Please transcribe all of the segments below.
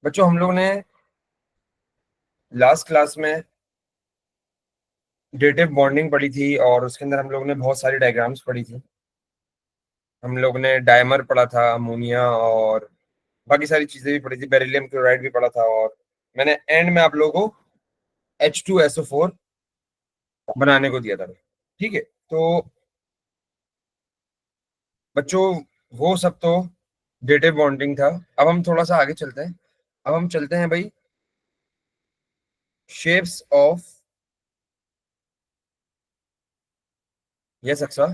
बच्चों हम लोग ने लास्ट क्लास में डेटिव बॉन्डिंग पढ़ी थी और उसके अंदर हम लोग ने बहुत सारी डायग्राम्स पढ़ी थी। हम लोग ने डायमर पढ़ा था, अमोनिया और बाकी सारी चीजें भी पढ़ी थी, बेरिलियम क्लोराइड भी पढ़ा था। और मैंने एंड में आप लोगों को H2SO4 बनाने को दिया था। ठीक है, तो बच्चों वो सब तो डेटिव बॉन्डिंग था। अब हम थोड़ा सा आगे चलते हैं। अब हम चलते हैं भाई शेप्स ऑफ, यस अक्सा।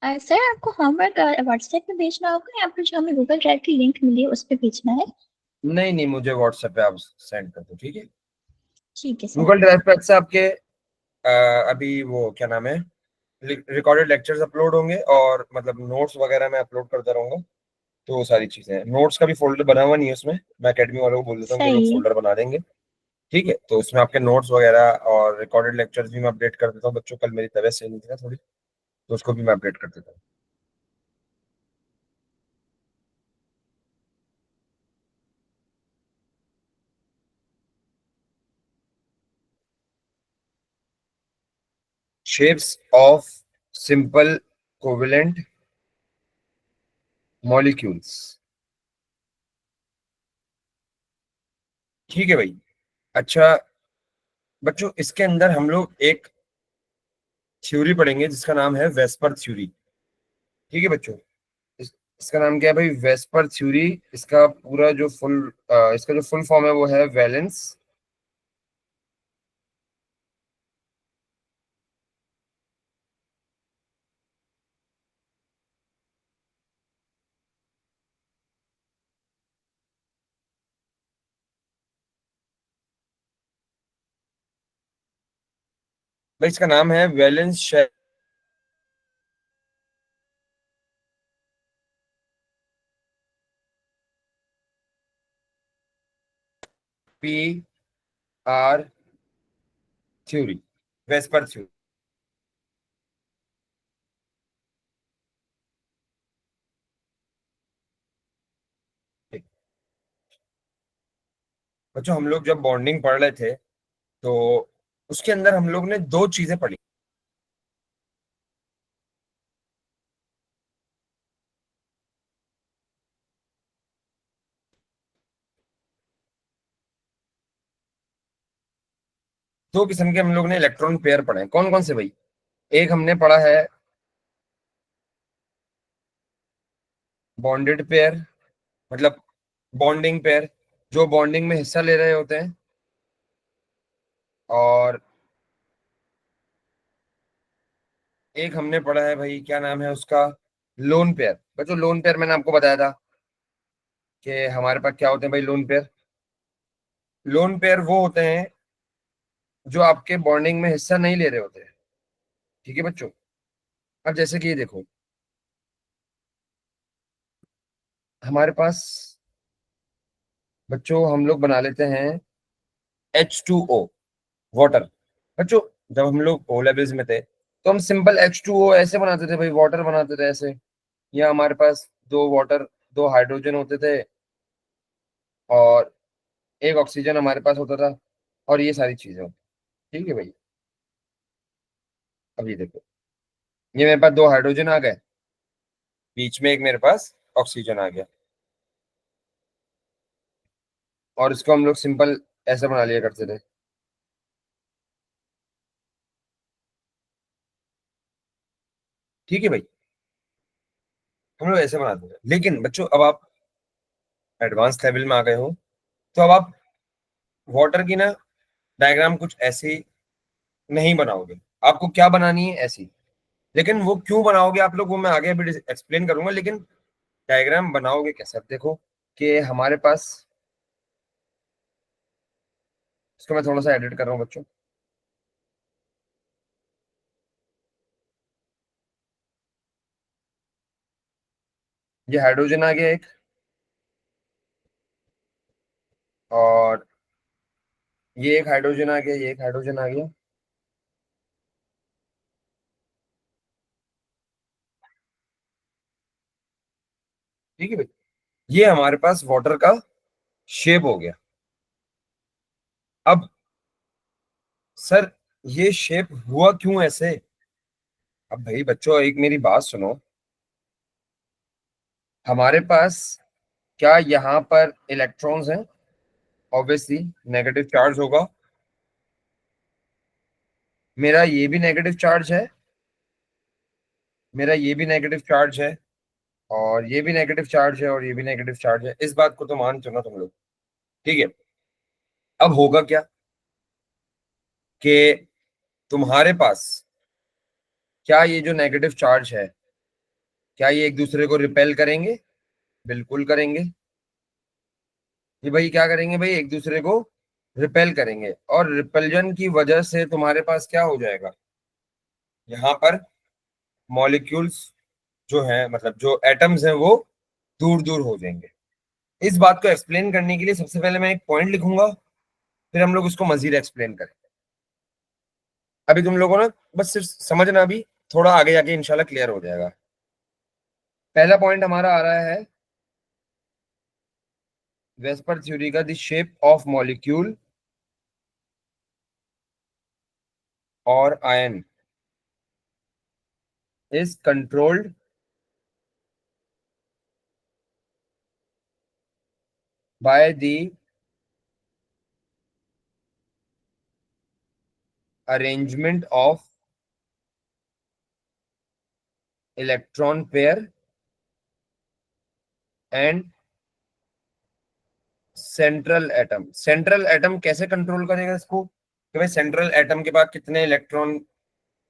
सर आपको होमवर्क व्हाट्सएप पे भेजना होगा या फिर जो हमें गूगल ड्राइव की लिंक मिली है उस पे भेजना है। नहीं नहीं, मुझे व्हाट्सएप पे आप सेंड कर दो, ठीक है। ठीक है सर। गूगल ड्राइव पे अक्सा आपके अभी वो क्या नाम है, रिकॉर्डेड लेक्चर्स अपलोड होंगे और मतलब नोट्स वगैरह मैं अपलोड करता रहूंगा। तो वो सारी चीजें हैं। नोट्स का भी फोल्डर बना हुआ नहीं है उसमें, मैं अकेडमी वालों को बोल देता हूँ वो लोग सही। फोल्डर बना देंगे। ठीक है, तो उसमें आपके नोट्स वगैरह और रिकॉर्डेड लेक्चर्स भी मैं अपडेट कर देता हूँ। बच्चों कल मेरी तबीयत सही नहीं थी ना थोड़ी, तो उसको भी मैं अपडेट कर देता हूँ। Shapes of simple covalent molecules. ठीक है भाई। अच्छा बच्चों, इसके अंदर हम लोग एक थ्योरी पढ़ेंगे जिसका नाम है वेस्पर थ्योरी। ठीक है बच्चों, इसका नाम क्या है भाई? VSEPR theory. इसका पूरा जो फुल इसका जो फुल फॉर्म है वो है वैलेंस भाई। इसका नाम है valence P R theory, VSEPR theory. बच्चों हम लोग जब बॉन्डिंग पढ़ रहे थे तो उसके अंदर हम लोग ने दो चीजें पढ़ी। दो किस्म के हम लोग ने इलेक्ट्रॉन पेयर पढ़े हैं। कौन कौन से भाई? एक हमने पढ़ा है बॉन्डेड पेयर, मतलब बॉन्डिंग पेयर, जो बॉन्डिंग में हिस्सा ले रहे होते हैं। और एक हमने पढ़ा है भाई, क्या नाम है उसका, लोन पेयर। बच्चों लोन पेयर मैंने आपको बताया था कि हमारे पास क्या होते हैं भाई। लोन पेयर वो होते हैं जो आपके बॉन्डिंग में हिस्सा नहीं ले रहे होते हैं। ठीक है बच्चों। अब जैसे कि ये देखो, हमारे पास बच्चों हम लोग बना लेते हैं H2O, वाटर। बच्चों जब हम लोग ओ लेवल्स में थे तो हम सिंपल H2O ऐसे बनाते थे भाई, वाटर बनाते थे ऐसे। या हमारे पास दो हाइड्रोजन होते थे और एक ऑक्सीजन हमारे पास होता था, और ये सारी चीजें होती। ठीक है भाई। अब ये देखो, ये मेरे पास दो हाइड्रोजन आ गए, बीच में एक मेरे पास ऑक्सीजन आ गया, और इसको हम लोग सिंपल ऐसे बना लिया करते थे। ठीक है भाई, हम लोग ऐसे बनाते थे। लेकिन बच्चों अब आप एडवांस लेवल में आ गए हो, तो अब आप वाटर की ना डायग्राम कुछ ऐसी नहीं बनाओगे। आपको क्या बनानी है? ऐसी। लेकिन वो क्यों बनाओगे आप लोग, वो मैं आगे अभी एक्सप्लेन करूंगा। लेकिन डायग्राम बनाओगे कैसे? अब देखो कि हमारे पास, इसको मैं थोड़ा सा एडिट कर रहा हूँ बच्चों। ये हाइड्रोजन आ गया एक, और ये एक हाइड्रोजन आ गया, ये एक हाइड्रोजन आ गया। ठीक है भाई। ये हमारे पास वाटर का शेप हो गया। अब सर ये शेप हुआ क्यों ऐसे? अब भाई बच्चों एक मेरी बात सुनो, हमारे पास क्या यहाँ पर इलेक्ट्रॉन्स हैं? ऑब्वियसली नेगेटिव चार्ज होगा। मेरा ये भी नेगेटिव चार्ज है, मेरा ये भी नेगेटिव चार्ज है, और ये भी नेगेटिव चार्ज है, और ये भी नेगेटिव चार्ज है। इस बात को तो मान चुना तुम लोग, ठीक है। अब होगा क्या कि तुम्हारे पास क्या ये जो नेगेटिव चार्ज है, क्या ये एक दूसरे को रिपेल करेंगे? बिल्कुल करेंगे। ये भाई क्या करेंगे भाई? एक दूसरे को रिपेल करेंगे, और रिपल्जन की वजह से तुम्हारे पास क्या हो जाएगा, यहाँ पर मॉलिक्यूल्स जो है, मतलब जो एटम्स हैं, वो दूर दूर हो जाएंगे। इस बात को एक्सप्लेन करने के लिए सबसे पहले मैं एक पॉइंट लिखूंगा, फिर हम लोग उसको मजीद एक्सप्लेन करेंगे। अभी तुम लोगों ने बस सिर्फ समझना, अभी थोड़ा आगे जाके इंशाल्लाह क्लियर हो जाएगा। पहला पॉइंट हमारा आ रहा है वेस्पर थ्योरी का, द शेप ऑफ मॉलिक्यूल और ion is controlled by the arrangement of electron pair and central atom. Central atom कैसे कंट्रोल करेगा इसको कि भाई सेंट्रल एटम के पास कितने इलेक्ट्रॉन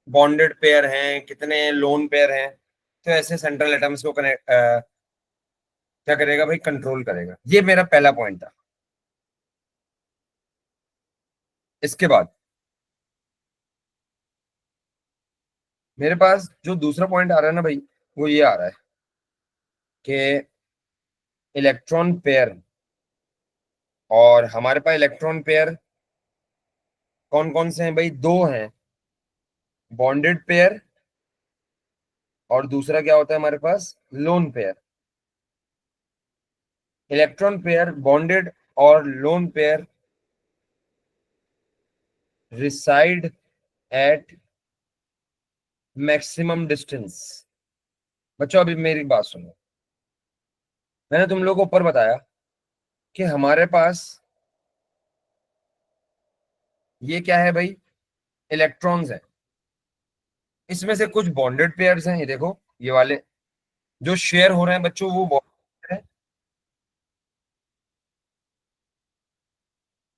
बॉन्डेड पेयर हैं, कितने लोन पेयर हैं। तो ऐसे सेंट्रल एटम्स को कनेक्ट क्या करेगा भाई? कंट्रोल करेगा। ये मेरा पहला पॉइंट था। इसके बाद मेरे पास जो दूसरा पॉइंट आ रहा है ना भाई, वो ये आ रहा है कि इलेक्ट्रॉन पेयर, और हमारे पास इलेक्ट्रॉन पेयर कौन कौन से हैं भाई? दो हैं, बॉन्डेड पेयर, और दूसरा क्या होता है हमारे पास? Lone pair. Electron pair, bonded और lone pair reside at maximum distance. बच्चों अभी मेरी बात सुनो, मैंने तुम लोगों को ऊपर बताया कि हमारे पास ये क्या है भाई? इलेक्ट्रॉन्स हैं। इसमें से कुछ बॉन्डेड पेयर्स हैं, ये देखो ये वाले जो शेयर हो रहे हैं बच्चों, वो बॉन्डेड है,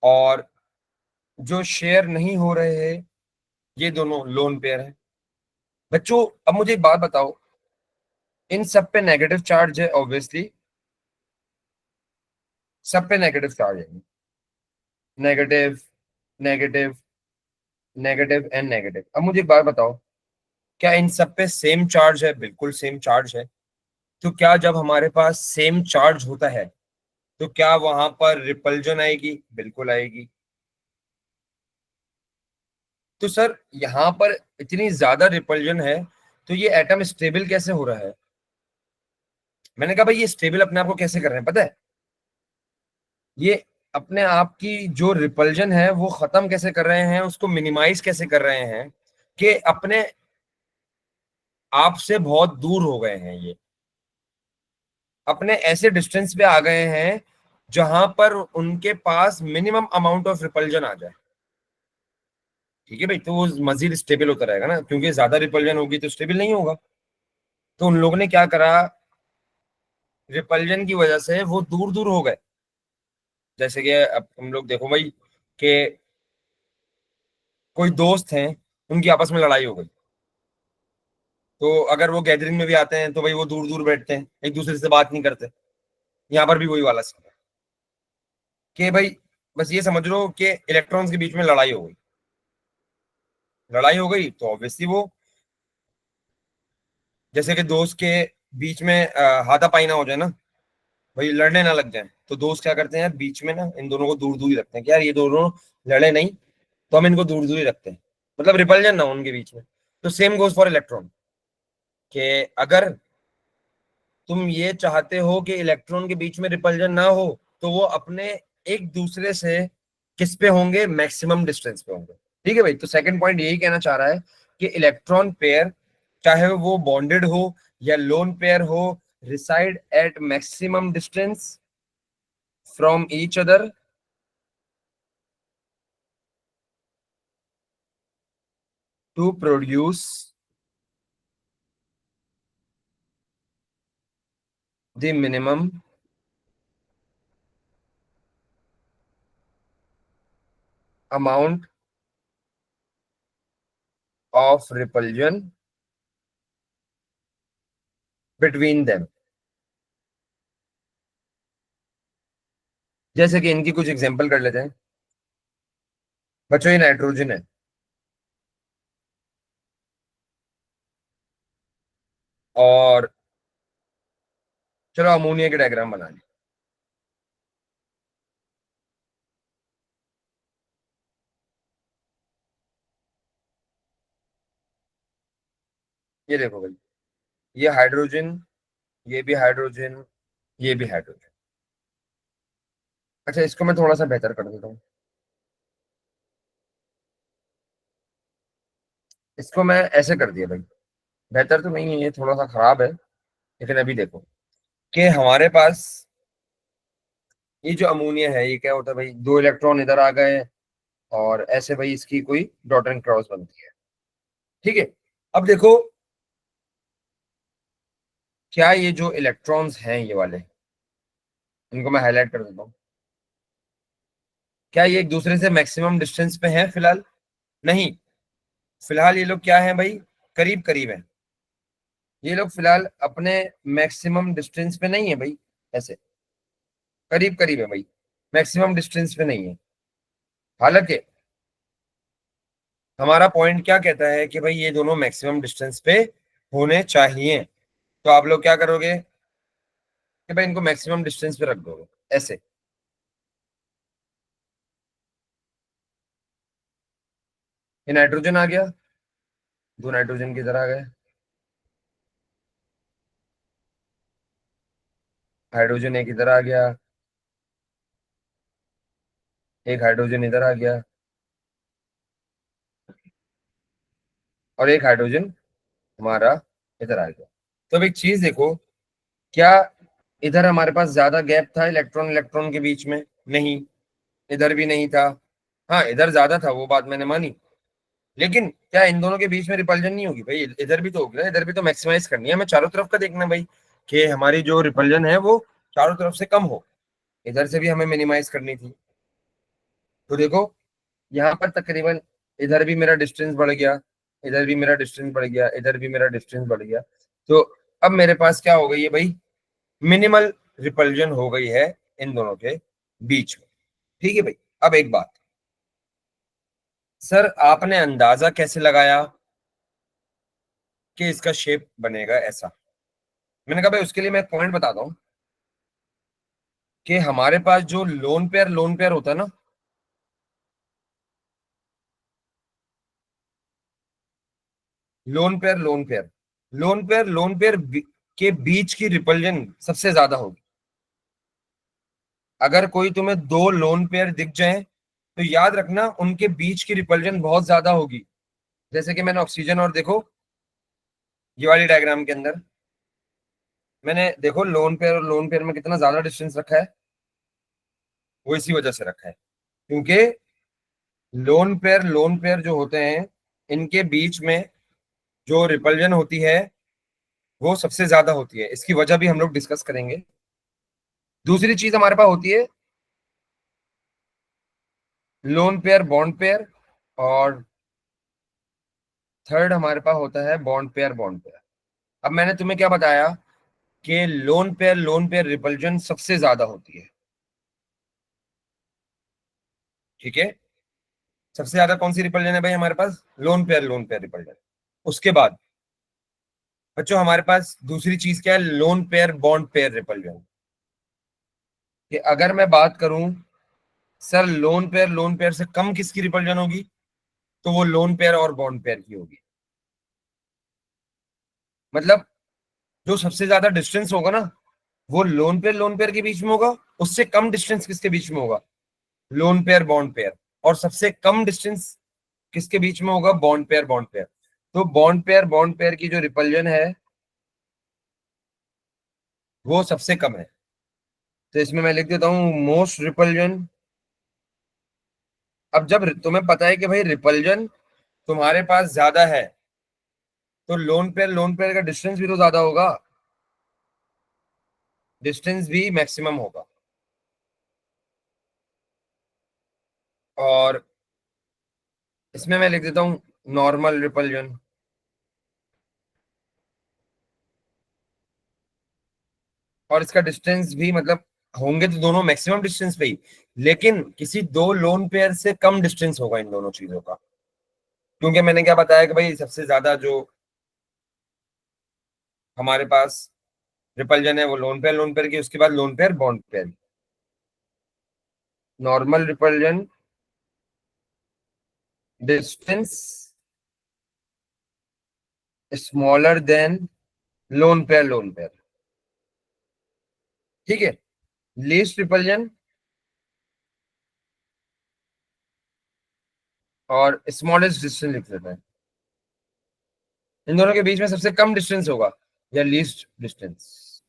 और जो शेयर नहीं हो रहे हैं ये दोनों लोन पेयर हैं। बच्चों अब मुझे एक बात बताओ, इन सब पे नेगेटिव चार्ज है ऑब्वियसली, सब पे नेगेटिव चार्ज है। Negative, negative, negative and negative. अब मुझे एक बात बताओ, क्या इन सब पे सेम चार्ज है? बिल्कुल सेम चार्ज है। तो क्या जब हमारे पास सेम चार्ज होता है तो क्या वहां पर रिपल्जन आएगी? बिल्कुल आएगी। तो सर यहाँ पर इतनी ज्यादा रिपल्जन है, तो ये एटम स्टेबल कैसे हो रहा है? मैंने कहा भाई ये स्टेबल अपने आप को कैसे कर रहे हैं पता है? ये अपने आप की जो रिपल्जन है वो खत्म कैसे कर रहे हैं, उसको मिनिमाइज कैसे कर रहे हैं कि अपने आप से बहुत दूर हो गए हैं, ये अपने ऐसे डिस्टेंस पे आ गए हैं जहां पर उनके पास मिनिमम अमाउंट ऑफ रिपल्जन आ जाए। ठीक है भाई, तो वो मजीद स्टेबल होता रहेगा ना, क्योंकि ज्यादा रिपल्जन होगी तो स्टेबल नहीं होगा। तो उन लोगों ने क्या करा, रिपल्जन की वजह से वो दूर दूर हो गए। जैसे कि अब तुम लोग देखो भाई कि कोई दोस्त हैं, उनकी आपस में लड़ाई हो गई, तो अगर वो गैदरिंग में भी आते हैं तो भाई वो दूर दूर बैठते हैं, एक दूसरे से बात नहीं करते। यहाँ पर भी वही वाला सीन है कि भाई बस ये समझ लो कि इलेक्ट्रॉन्स के बीच में लड़ाई हो गई। लड़ाई हो गई तो ऑब्वियसली वो, जैसे कि दोस्त के बीच में हाथापाई ना हो जाए ना, भाई लड़ने ना लग जाए, तो दोस्त क्या करते हैं बीच में ना इन दोनों को दूर दूर ही रखते हैं कि यार ये दोनों लड़े नहीं, तो हम इनको दूर दूर ही रखते हैं, मतलब रिपल्जन ना हो उनके बीच में। तो सेम गोज फॉर इलेक्ट्रॉन, कि अगर तुम ये चाहते हो कि इलेक्ट्रॉन के बीच में रिपल्जन ना हो, तो वो अपने एक दूसरे से किस पे होंगे, मैक्सिमम डिस्टेंस पे होंगे। ठीक है भाई, तो सेकंड पॉइंट यही कहना चाह रहा है कि इलेक्ट्रॉन पेयर, चाहे वो बॉन्डेड हो या लोन पेयर हो, reside at maximum distance from each other to produce the minimum amount of repulsion between them. जैसे कि इनकी कुछ एग्जांपल कर लेते हैं। बच्चों ये नाइट्रोजन है, और चलो अमोनिया के डायग्राम बना लें। ये देखो भाई, ये हाइड्रोजन, ये भी हाइड्रोजन, ये भी हाइड्रोजन। अच्छा, इसको मैं थोड़ा सा बेहतर कर देता हूँ। इसको मैं ऐसे कर दिया भाई, बेहतर तो नहीं है, ये थोड़ा सा खराब है, लेकिन अभी देखो कि हमारे पास ये जो अमोनिया है, ये क्या होता है भाई, दो इलेक्ट्रॉन इधर आ गए और ऐसे भाई इसकी कोई डॉट एंड क्रॉस बनती है। ठीक है, अब देखो, क्या ये जो इलेक्ट्रॉन्स हैं ये वाले, इनको मैं हाईलाइट कर देता हूँ, क्या ये एक दूसरे से मैक्सिमम डिस्टेंस पे हैं फिलहाल? नहीं, फिलहाल ये लोग क्या हैं भाई, करीब करीब हैं। ये लोग फिलहाल अपने मैक्सिमम डिस्टेंस पे नहीं है भाई, ऐसे करीब करीब है भाई, मैक्सिमम डिस्टेंस पे नहीं है। हालांकि हमारा पॉइंट क्या कहता है कि भाई ये दोनों मैक्सिमम डिस्टेंस पे होने चाहिए। तो आप लोग क्या करोगे कि भाई इनको मैक्सिमम डिस्टेंस पे रख दोगे ऐसे। ये नाइट्रोजन आ गया, दो नाइट्रोजन किधर आ गए, हाइड्रोजन एक इधर आ गया, एक हाइड्रोजन इधर आ गया, और एक हाइड्रोजन हमारा इधर आ गया। तो अब एक चीज देखो, क्या इधर हमारे पास ज्यादा गैप था इलेक्ट्रॉन इलेक्ट्रॉन के बीच में? नहीं, इधर भी नहीं था। हाँ, इधर ज्यादा था, वो बात मैंने मानी, लेकिन क्या इन दोनों के बीच में रिपल्जन नहीं होगी भाई? इधर भी तो होगी ना, इधर भी तो मैक्सिमाइज करनी है, हमें चारों तरफ का देखना है भाई, कि हमारी जो रिपल्जन है वो चारों तरफ से कम हो। इधर से भी हमें मिनिमाइज करनी थी। तो देखो, यहाँ पर तकरीबन इधर भी मेरा डिस्टेंस बढ़ गया, इधर भी मेरा डिस्टेंस बढ़ गया, इधर भी मेरा डिस्टेंस बढ़ गया। तो अब मेरे पास क्या हो गई है भाई, मिनिमल रिपल्जन हो गई है इन दोनों के बीच में। ठीक है भाई, अब एक बात, सर आपने अंदाजा कैसे लगाया कि इसका शेप बनेगा ऐसा? मैंने कहा भाई उसके लिए मैं एक पॉइंट बताता हूँ, कि हमारे पास जो लोन पेयर होता है ना, लोन पेयर के बीच की रिपल्जन सबसे ज्यादा होगी। अगर कोई तुम्हें दो लोन पेयर दिख जाए, तो याद रखना उनके बीच की रिपल्जन बहुत ज्यादा होगी। जैसे कि मैंने ऑक्सीजन और देखो, ये वाली डायग्राम के अंदर मैंने देखो लोन पेयर और लोन पेयर में कितना ज्यादा डिस्टेंस रखा है। वो इसी वजह से रखा है, क्योंकि लोन पेयर जो होते हैं, इनके बीच में जो रिपल्जन होती है वो सबसे ज्यादा होती है। इसकी वजह भी हम लोग डिस्कस करेंगे। दूसरी चीज हमारे पास होती है लोन पेयर बॉन्ड पेयर, और थर्ड हमारे पास होता है बॉन्ड पेयर। अब मैंने तुम्हें क्या बताया कि लोन पेयर रिपल्जन सबसे ज्यादा होती है। ठीक है, सबसे ज्यादा कौन सी रिपल्जन है भाई हमारे पास? Lone pair repulsion. उसके बाद बच्चों हमारे पास दूसरी चीज क्या है? Loan pair bond pair repulsion. कि अगर मैं बात करूं, सर लोन पेयर से कम किसकी रिपल्जन होगी, तो वो लोन पेयर और बॉन्ड पेयर की होगी। मतलब जो सबसे ज्यादा डिस्टेंस होगा ना वो लोन पेयर के बीच में होगा, उससे कम डिस्टेंस किसके बीच में होगा, लोन पेयर बॉन्ड पेयर, और सबसे कम डिस्टेंस किसके बीच में होगा, बॉन्ड पेयर बॉन्ड पेयर। तो बॉन्ड पेयर की जो रिपल्जन है वो सबसे कम है। तो इसमें मैं लिख देता हूं मोस्ट रिपल्जन। अब जब तुम्हें पता है कि भाई रिपल्जन तुम्हारे पास ज्यादा है तो लोन पेयर का डिस्टेंस भी तो ज्यादा होगा, डिस्टेंस भी मैक्सिमम होगा। और इसमें मैं लिख देता हूं नॉर्मल रिपल्जन। और इसका डिस्टेंस भी मतलब होंगे तो दोनों मैक्सिमम डिस्टेंस पे ही, लेकिन किसी दो लोन पेयर से कम डिस्टेंस होगा इन दोनों चीजों का। क्योंकि मैंने क्या बताया कि भाई सबसे ज्यादा जो हमारे पास रिपल्जन है वो लोन पेयर की, उसके बाद loan pair bond pair. Normal repulsion distance smaller than lone pair. ठीक है। लीस्ट रिपल्जन और स्मॉलेस्ट डिस्टेंस लिख देते हैं। इन दोनों के बीच में सबसे कम डिस्टेंस होगा या लीस्ट डिस्टेंस।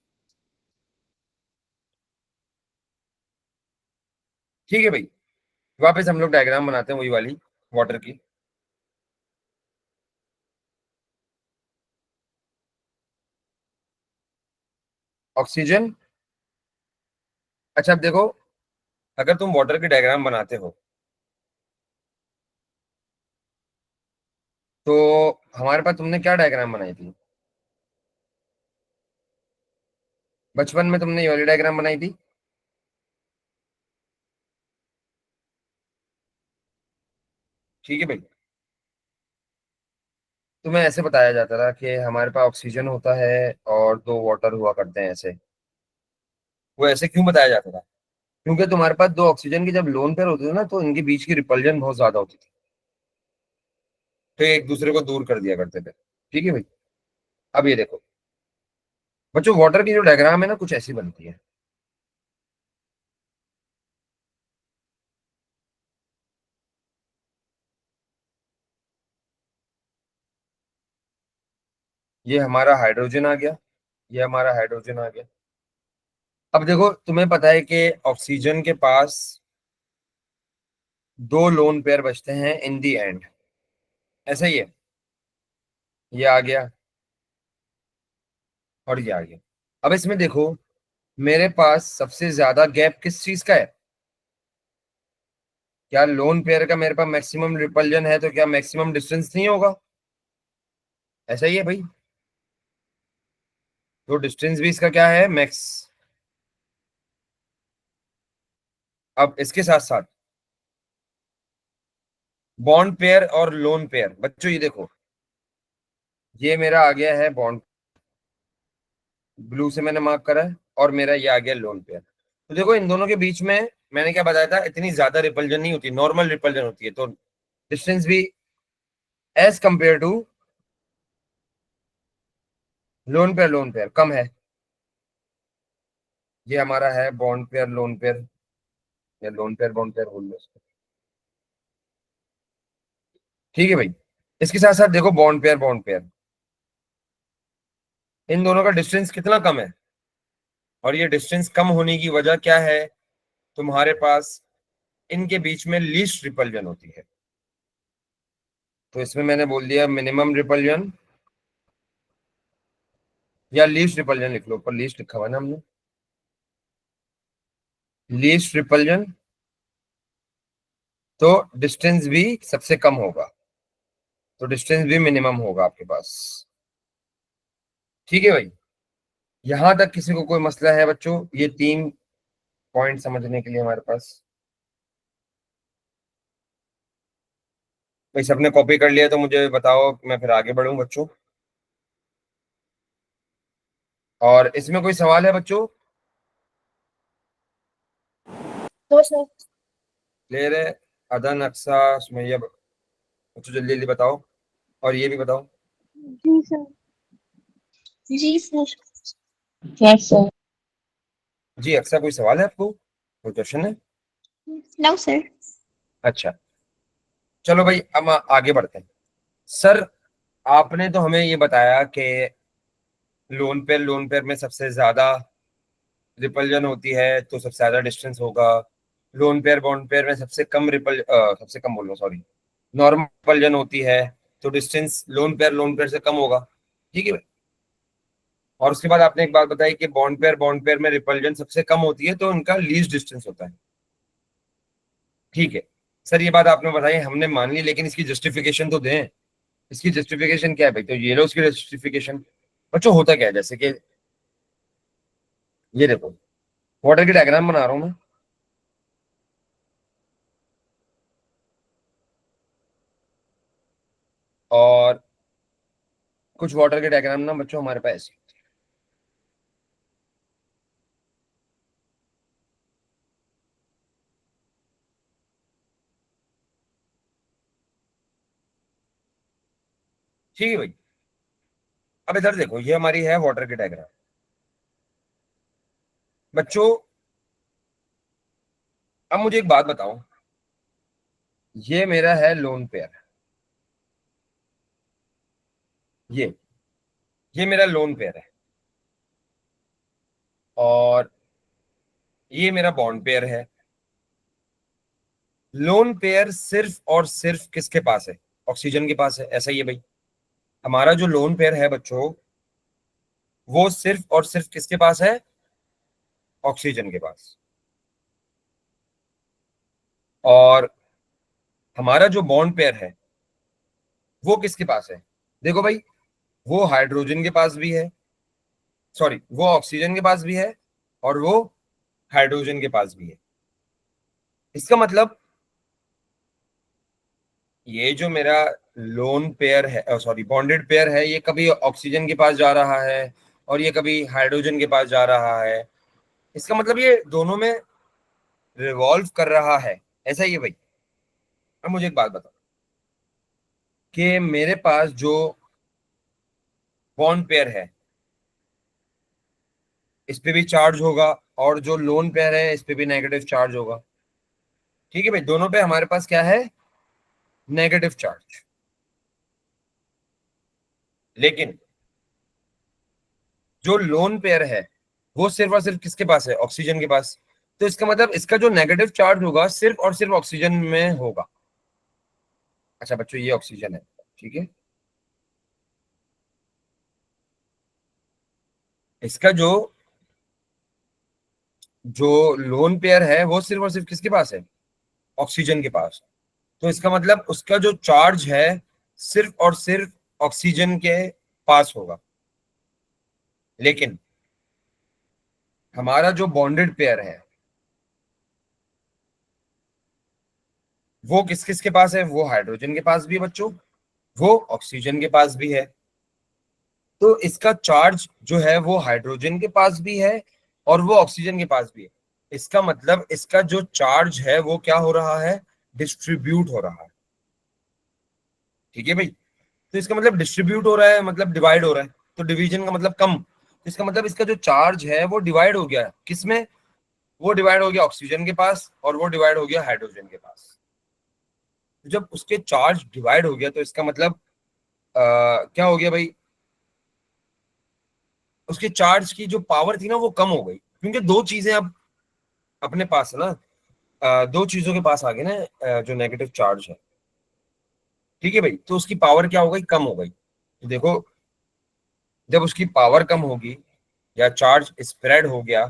ठीक है भाई, वापस हम लोग डायग्राम बनाते हैं वही वाली वाटर की। ऑक्सीजन। अच्छा अब देखो, अगर तुम वाटर की डायग्राम बनाते हो तो हमारे पास तुमने क्या डायग्राम बनाई थी, बचपन में तुमने ये वाली डायग्राम बनाई थी। ठीक है भाई, तुम्हें ऐसे बताया जाता था कि हमारे पास ऑक्सीजन होता है और दो वाटर हुआ करते हैं ऐसे। वो ऐसे क्यों बताया जाता था, क्योंकि तुम्हारे पास दो ऑक्सीजन के जब लोन पेयर होते थे ना तो इनके बीच की रिपल्जन बहुत ज्यादा होती थी, तो ये एक दूसरे को दूर कर दिया करते थे। ठीक है भाई। अब ये देखो बच्चों, वाटर की जो डायग्राम है ना कुछ ऐसी बनती है। ये हमारा हाइड्रोजन आ गया, ये हमारा हाइड्रोजन आ गया। अब देखो तुम्हें पता है कि ऑक्सीजन के पास दो लोन पेयर बचते हैं इन दी एंड, ऐसा ही है। ये आ गया और ये आ गया। अब इसमें देखो मेरे पास सबसे ज्यादा गैप किस चीज का है, क्या लोन पेयर का मेरे पास मैक्सिमम रिपल्जन है तो क्या मैक्सिमम डिस्टेंस नहीं होगा, ऐसा ही है भाई। तो डिस्टेंस भी इसका क्या है, मैक्स। अब इसके साथ साथ बॉन्ड पेयर और लोन पेयर, बच्चों ये देखो ये मेरा आ गया है बॉन्ड, ब्लू से मैंने मार्क करा है, और मेरा ये आ गया लोन पेयर। तो देखो इन दोनों के बीच में मैंने क्या बताया था, इतनी ज्यादा रिपल्जन नहीं होती, नॉर्मल रिपल्जन होती है, तो डिस्टेंस भी as compare to lone pair कम है। ये हमारा है बॉन्ड पेयर लोन पेयर, या लोन पेयर बॉन्ड पेयर बोल लो इसको। ठीक है भाई। इसके साथ साथ देखो बॉन्ड पेयर, इन दोनों का डिस्टेंस कितना कम है, और ये डिस्टेंस कम होने की वजह क्या है, तुम्हारे पास इनके बीच में लीस्ट रिपल्जन होती है। तो इसमें मैंने बोल दिया मिनिमम रिपल्जन या लीस्ट रिपल्जन लिख लो, ऊपर लीस्ट लिखा हुआ है ना हमने, लीस्ट रिपल्जन। तो डिस्टेंस भी सबसे कम होगा, तो डिस्टेंस भी मिनिमम होगा आपके पास। ठीक है भाई, यहां तक किसी को कोई मसला है बच्चों, ये तीन पॉइंट समझने के लिए हमारे पास। भाई सबने कॉपी कर लिया तो मुझे बताओ, मैं फिर आगे बढ़ूं बच्चों। और इसमें कोई सवाल है बच्चों, तो सर। क्लियर है। अदन अक्सा सुमैया, बच्चों जल्दी जल्दी बताओ, और ये भी बताओ। जी सर। जी सर। Yes sir. जी अक्सर कोई सवाल है आपको, कोई क्वेश्चन है? No sir. अच्छा चलो भाई हम आगे बढ़ते हैं। सर आपने तो हमें ये बताया कि लोन पेयर में सबसे ज्यादा रिपल्जन होती है तो सबसे ज्यादा डिस्टेंस होगा। लोन पेयर बॉन्ड पेयर में सबसे कम बोल रहा हूँ, सॉरी, नॉर्मल रिपल्जन होती है तो डिस्टेंस लोन पेयर से कम होगा। ठीक है भाई। और उसके बाद आपने एक बात बताई कि बॉन्ड पेयर में रिपल्जन सबसे कम होती है तो उनका लीस्ट डिस्टेंस होता है। ठीक है सर, ये बात आपने बताई, हमने मान ली, लेकिन इसकी जस्टिफिकेशन तो दें। इसकी जस्टिफिकेशन क्या है भाई? तो ये लो उसकी जस्टिफिकेशन। बच्चों होता क्या है, जैसे कि ये देखो, वाटर की डायग्राम बना रहा हूं मैं, और कुछ वाटर के डायग्राम ना बच्चों हमारे पास, ठीक है भाई। अब इधर देखो, ये हमारी है वाटर की डायग्राम। बच्चों अब मुझे एक बात बताओ, ये मेरा है लोन पेयर, ये ये मेरा लोन पेयर है, और ये मेरा बॉन्ड पेयर है। लोन पेयर सिर्फ और सिर्फ किसके पास है? ऑक्सीजन के पास है, ऐसा ही है भाई। हमारा जो लोन पेयर है बच्चों, वो सिर्फ और सिर्फ किसके पास है? ऑक्सीजन के पास। और हमारा जो बॉन्ड पेयर है वो किसके पास है? देखो भाई, वो हाइड्रोजन के पास भी है, सॉरी, वो ऑक्सीजन के पास भी है, और वो हाइड्रोजन के पास भी है। इसका मतलब ये जो मेरा लोन पेयर है, सॉरी बॉन्डेड पेयर है, ये कभी ऑक्सीजन के पास जा रहा है और ये कभी हाइड्रोजन के पास जा रहा है। इसका मतलब ये दोनों में रिवॉल्व कर रहा है, ऐसा ही है भाई। अब मुझे एक बात बताओ कि मेरे पास जो बॉन्ड पेयर है इस पे भी चार्ज होगा, और जो लोन पेयर है इस पे भी नेगेटिव चार्ज होगा। ठीक है भाई, दोनों पे हमारे पास क्या है? Negative charge. लेकिन जो लोन पेयर है वो सिर्फ और सिर्फ किसके पास है? ऑक्सीजन के पास। तो इसका मतलब इसका जो नेगेटिव चार्ज होगा सिर्फ और सिर्फ ऑक्सीजन में होगा। अच्छा बच्चों, ये ऑक्सीजन है, ठीक है। इसका जो जो लोन पेयर है वो सिर्फ और सिर्फ किसके पास है? ऑक्सीजन के पास। तो इसका मतलब उसका जो चार्ज है सिर्फ और सिर्फ ऑक्सीजन के पास होगा। लेकिन हमारा जो बॉन्डेड पेयर है वो किस किस के पास है? वो हाइड्रोजन के पास भी है बच्चों, वो ऑक्सीजन के पास भी है। तो इसका चार्ज जो है वो हाइड्रोजन के पास भी है और वो ऑक्सीजन के पास भी है। इसका मतलब इसका जो चार्ज है वो क्या हो रहा है? डिस्ट्रीब्यूट हो रहा है। ठीक है भाई। तो इसका मतलब डिस्ट्रीब्यूट हो रहा है मतलब डिवाइड हो रहा है, तो डिवीजन का मतलब कम। तो इसका मतलब इसका जो चार्ज है वो डिवाइड हो गया, किसमें? वो डिवाइड हो गया ऑक्सीजन के पास, और वो डिवाइड हो गया हाइड्रोजन के पास। तो जब उसके चार्ज डिवाइड हो गया तो इसका मतलब क्या हो गया भाई? उसके चार्ज की जो पावर थी ना वो कम हो गई, क्योंकि दो चीजें अब अपने पास है ना, दो चीजों के पास आ गए ना, जो नेगेटिव चार्ज है। ठीक है भाई, तो उसकी पावर क्या हो गई? कम हो गई। तो देखो, जब उसकी पावर कम होगी या चार्ज स्प्रेड हो गया,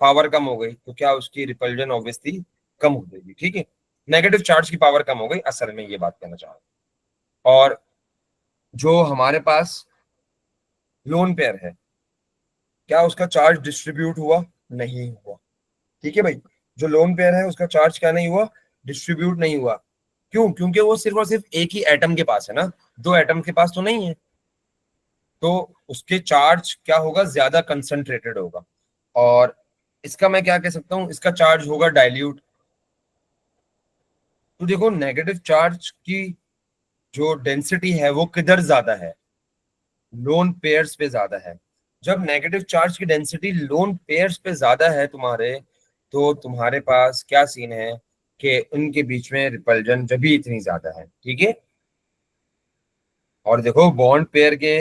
पावर कम हो गई, तो क्या उसकी रिपल्जन ऑब्वियसली कम हो जाएगी। ठीक है, नेगेटिव चार्ज की पावर कम हो गई, असल में ये बात कहना चाह रहा हूं। और जो हमारे पास लोन पेयर है, क्या उसका चार्ज डिस्ट्रीब्यूट हुआ? नहीं हुआ। ठीक है भाई, जो लोन पेयर है उसका चार्ज क्या नहीं हुआ? डिस्ट्रीब्यूट नहीं हुआ। क्यों? क्योंकि वो सिर्फ और सिर्फ एक ही एटम के पास है ना, दो एटम के पास तो नहीं है। तो उसके चार्ज क्या होगा? ज्यादा कंसंट्रेटेड होगा। और इसका मैं क्या कह सकता हूं, इसका चार्ज होगा डाइल्यूट। तो देखो, नेगेटिव चार्ज की जो डेंसिटी है वो किधर ज्यादा है? लोन पेयर्स पे ज्यादा है। जब नेगेटिव चार्ज की डेंसिटी लोन पेयर्स पे ज्यादा है तुम्हारे, तो तुम्हारे पास क्या सीन है कि उनके बीच में रिपल्जन जब भी इतनी ज्यादा है, ठीक है। और देखो बॉन्ड पेयर के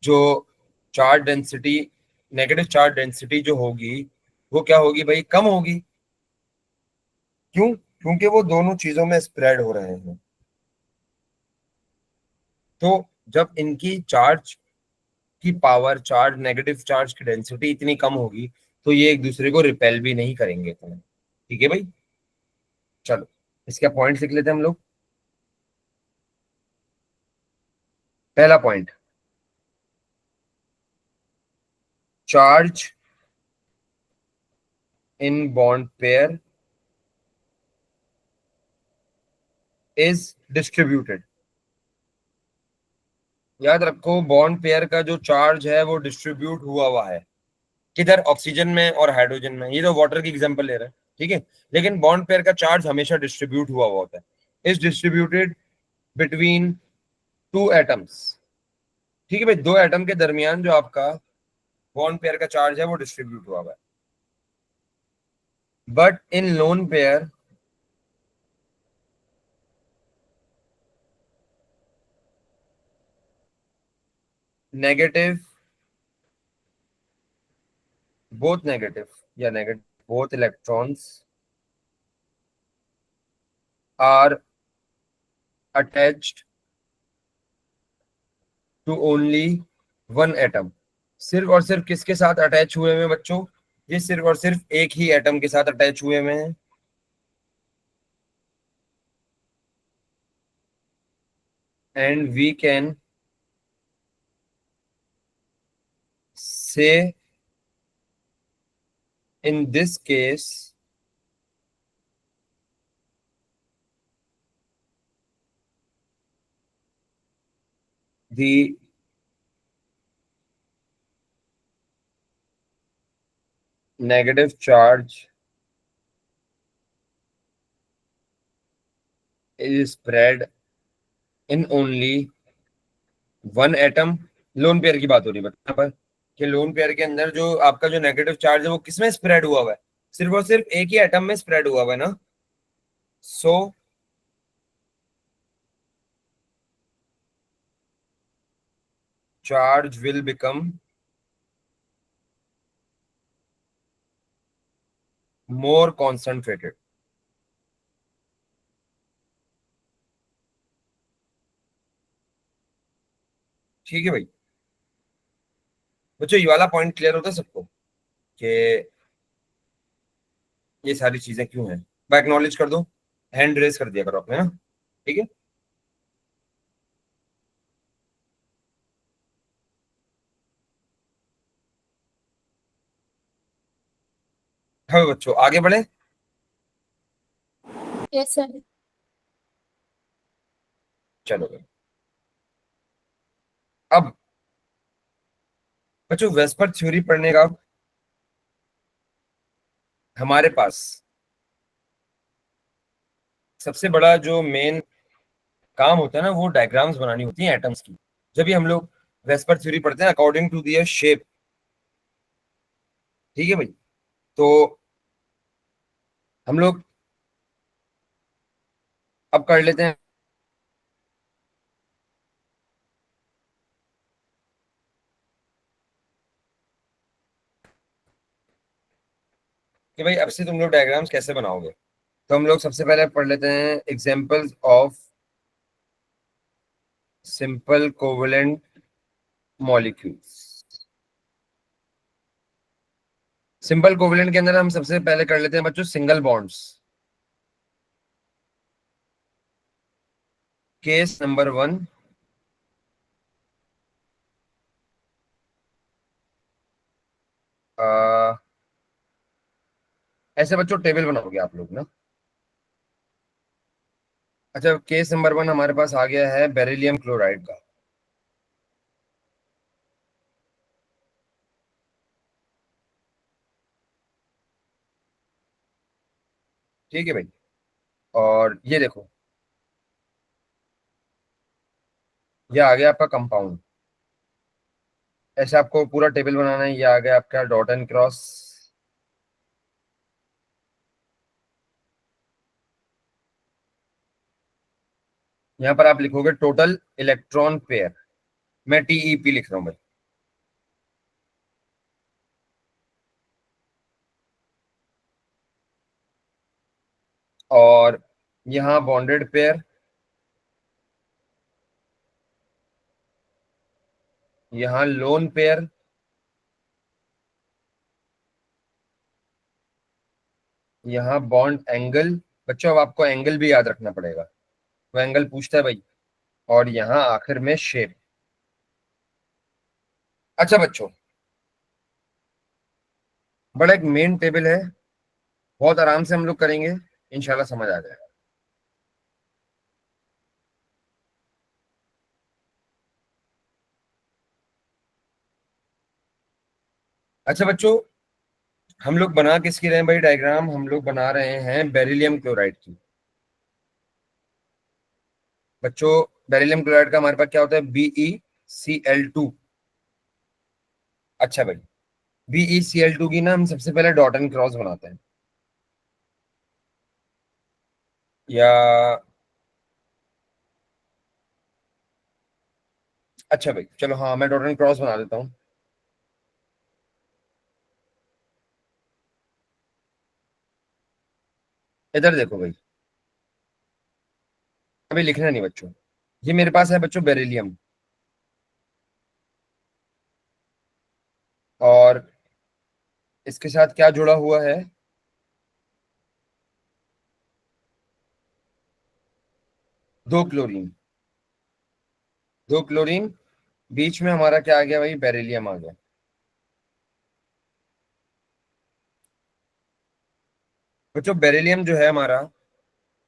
जो charge density, negative charge density जो होगी वो क्या होगी भाई, कम होगी। क्यों? क्योंकि वो दोनों चीजों में स्प्रेड हो रहे हैं। तो जब इनकी चार्ज की पावर, चार्ज नेगेटिव चार्ज की डेंसिटी इतनी कम होगी, तो ये एक दूसरे को रिपेल भी नहीं करेंगे इतना, ठीक है भाई। चलो इसका पॉइंट लिख लेते हैं हम लोग। पहला point, charge in bond pair is distributed. याद रखो बॉन्ड पेयर का जो चार्ज है वो डिस्ट्रीब्यूट हुआ हुआ है। किधर? ऑक्सीजन में और हाइड्रोजन में। ये तो वाटर की एग्जांपल ले रहे हैं, ठीक है। लेकिन बॉन्ड पेयर का चार्ज हमेशा डिस्ट्रीब्यूट हुआ हुआ होता है। Is distributed between two atoms, ठीक है भाई। दो एटम के दरमियान जो आपका बॉन्ड पेयर का चार्ज है वो डिस्ट्रीब्यूट हुआ हुआ है। But in lone pair negative, both negative या negative both electrons are attached to only one atom. सिर्फ और सिर्फ किसके साथ अटैच हुए हैं बच्चों? ये सिर्फ और सिर्फ एक ही एटम के साथ अटैच हुए हुए हैं। And we can say in this case the negative charge is spread in only one atom। Lone pair की बात हो रही है यहाँ पर कि लोन पेयर के अंदर जो आपका जो नेगेटिव चार्ज है वो किसमें स्प्रेड हुआ हुआ है? सिर्फ और सिर्फ एक ही एटम में स्प्रेड हुआ हुआ है ना। So charge will become more concentrated, ठीक है भाई। बच्चों ये वाला पॉइंट क्लियर होता है सबको कि ये सारी चीजें क्यों हैं? एक्नॉलेज कर दो, हैंड रेज कर दिया करो अपने ना, ठीक है। हाँ बच्चों आगे बढ़े। Yes, sir. चलो भाई। अब बच्चों वेस्पर थ्योरी पढ़ने का हमारे पास सबसे बड़ा जो मेन काम होता है ना, वो डायग्राम्स बनानी होती है एटम्स की। जब भी हम लोग वेस्पर थ्योरी पढ़ते हैं अकॉर्डिंग टू दियर शेप, ठीक है भाई। तो हम लोग अब कर लेते हैं कि भाई अब से तुम लोग डायग्राम्स कैसे बनाओगे। तो हम लोग सबसे पहले पढ़ लेते हैं examples of simple covalent molecules. Simple covalent के अंदर हम सबसे पहले कर लेते हैं बच्चों सिंगल बॉन्ड्स। केस नंबर 1, ऐसे बच्चों टेबल बनाओगे आप लोग ना। अच्छा केस नंबर 1 हमारे पास आ गया है बेरिलियम क्लोराइड का, ठीक है भाई। और ये देखो, ये आ गया आपका कंपाउंड, ऐसे आपको पूरा टेबल बनाना है। ये आ गया आपका डॉट एंड क्रॉस। यहाँ पर आप लिखोगे टोटल इलेक्ट्रॉन पेयर। मैं टीईपी लिख रहा हूँ भाई। और यहाँ बॉन्डेड पेयर, यहाँ लोन पेयर, यहाँ बॉन्ड एंगल। बच्चों अब आपको एंगल भी याद रखना पड़ेगा, वो एंगल पूछता है भाई। और यहाँ आखिर में शेप। अच्छा बच्चों, बड़ा एक मेन टेबल है, बहुत आराम से हम लोग करेंगे, इंशाल्लाह समझ आ जाएगा। अच्छा बच्चों, हम लोग बना किसकी रहे हैं भाई डायग्राम? हम लोग बना रहे हैं बेरिलियम क्लोराइड की। बच्चों बेरिलियम क्लोराइड का हमारे पास क्या होता है? BeCl2। अच्छा भाई, BeCl2 की ना हम सबसे पहले डॉट एंड क्रॉस बनाते हैं। या अच्छा भाई चलो, हाँ मैं डॉट एंड क्रॉस बना देता हूँ। इधर देखो भाई, अभी लिखना नहीं बच्चों। ये मेरे पास है बच्चों बेरिलियम, और इसके साथ क्या जुड़ा हुआ है? दो क्लोरीन। दो क्लोरीन, बीच में हमारा क्या आ गया भाई? बेरिलियम आ गया। बच्चों बेरिलियम जो है हमारा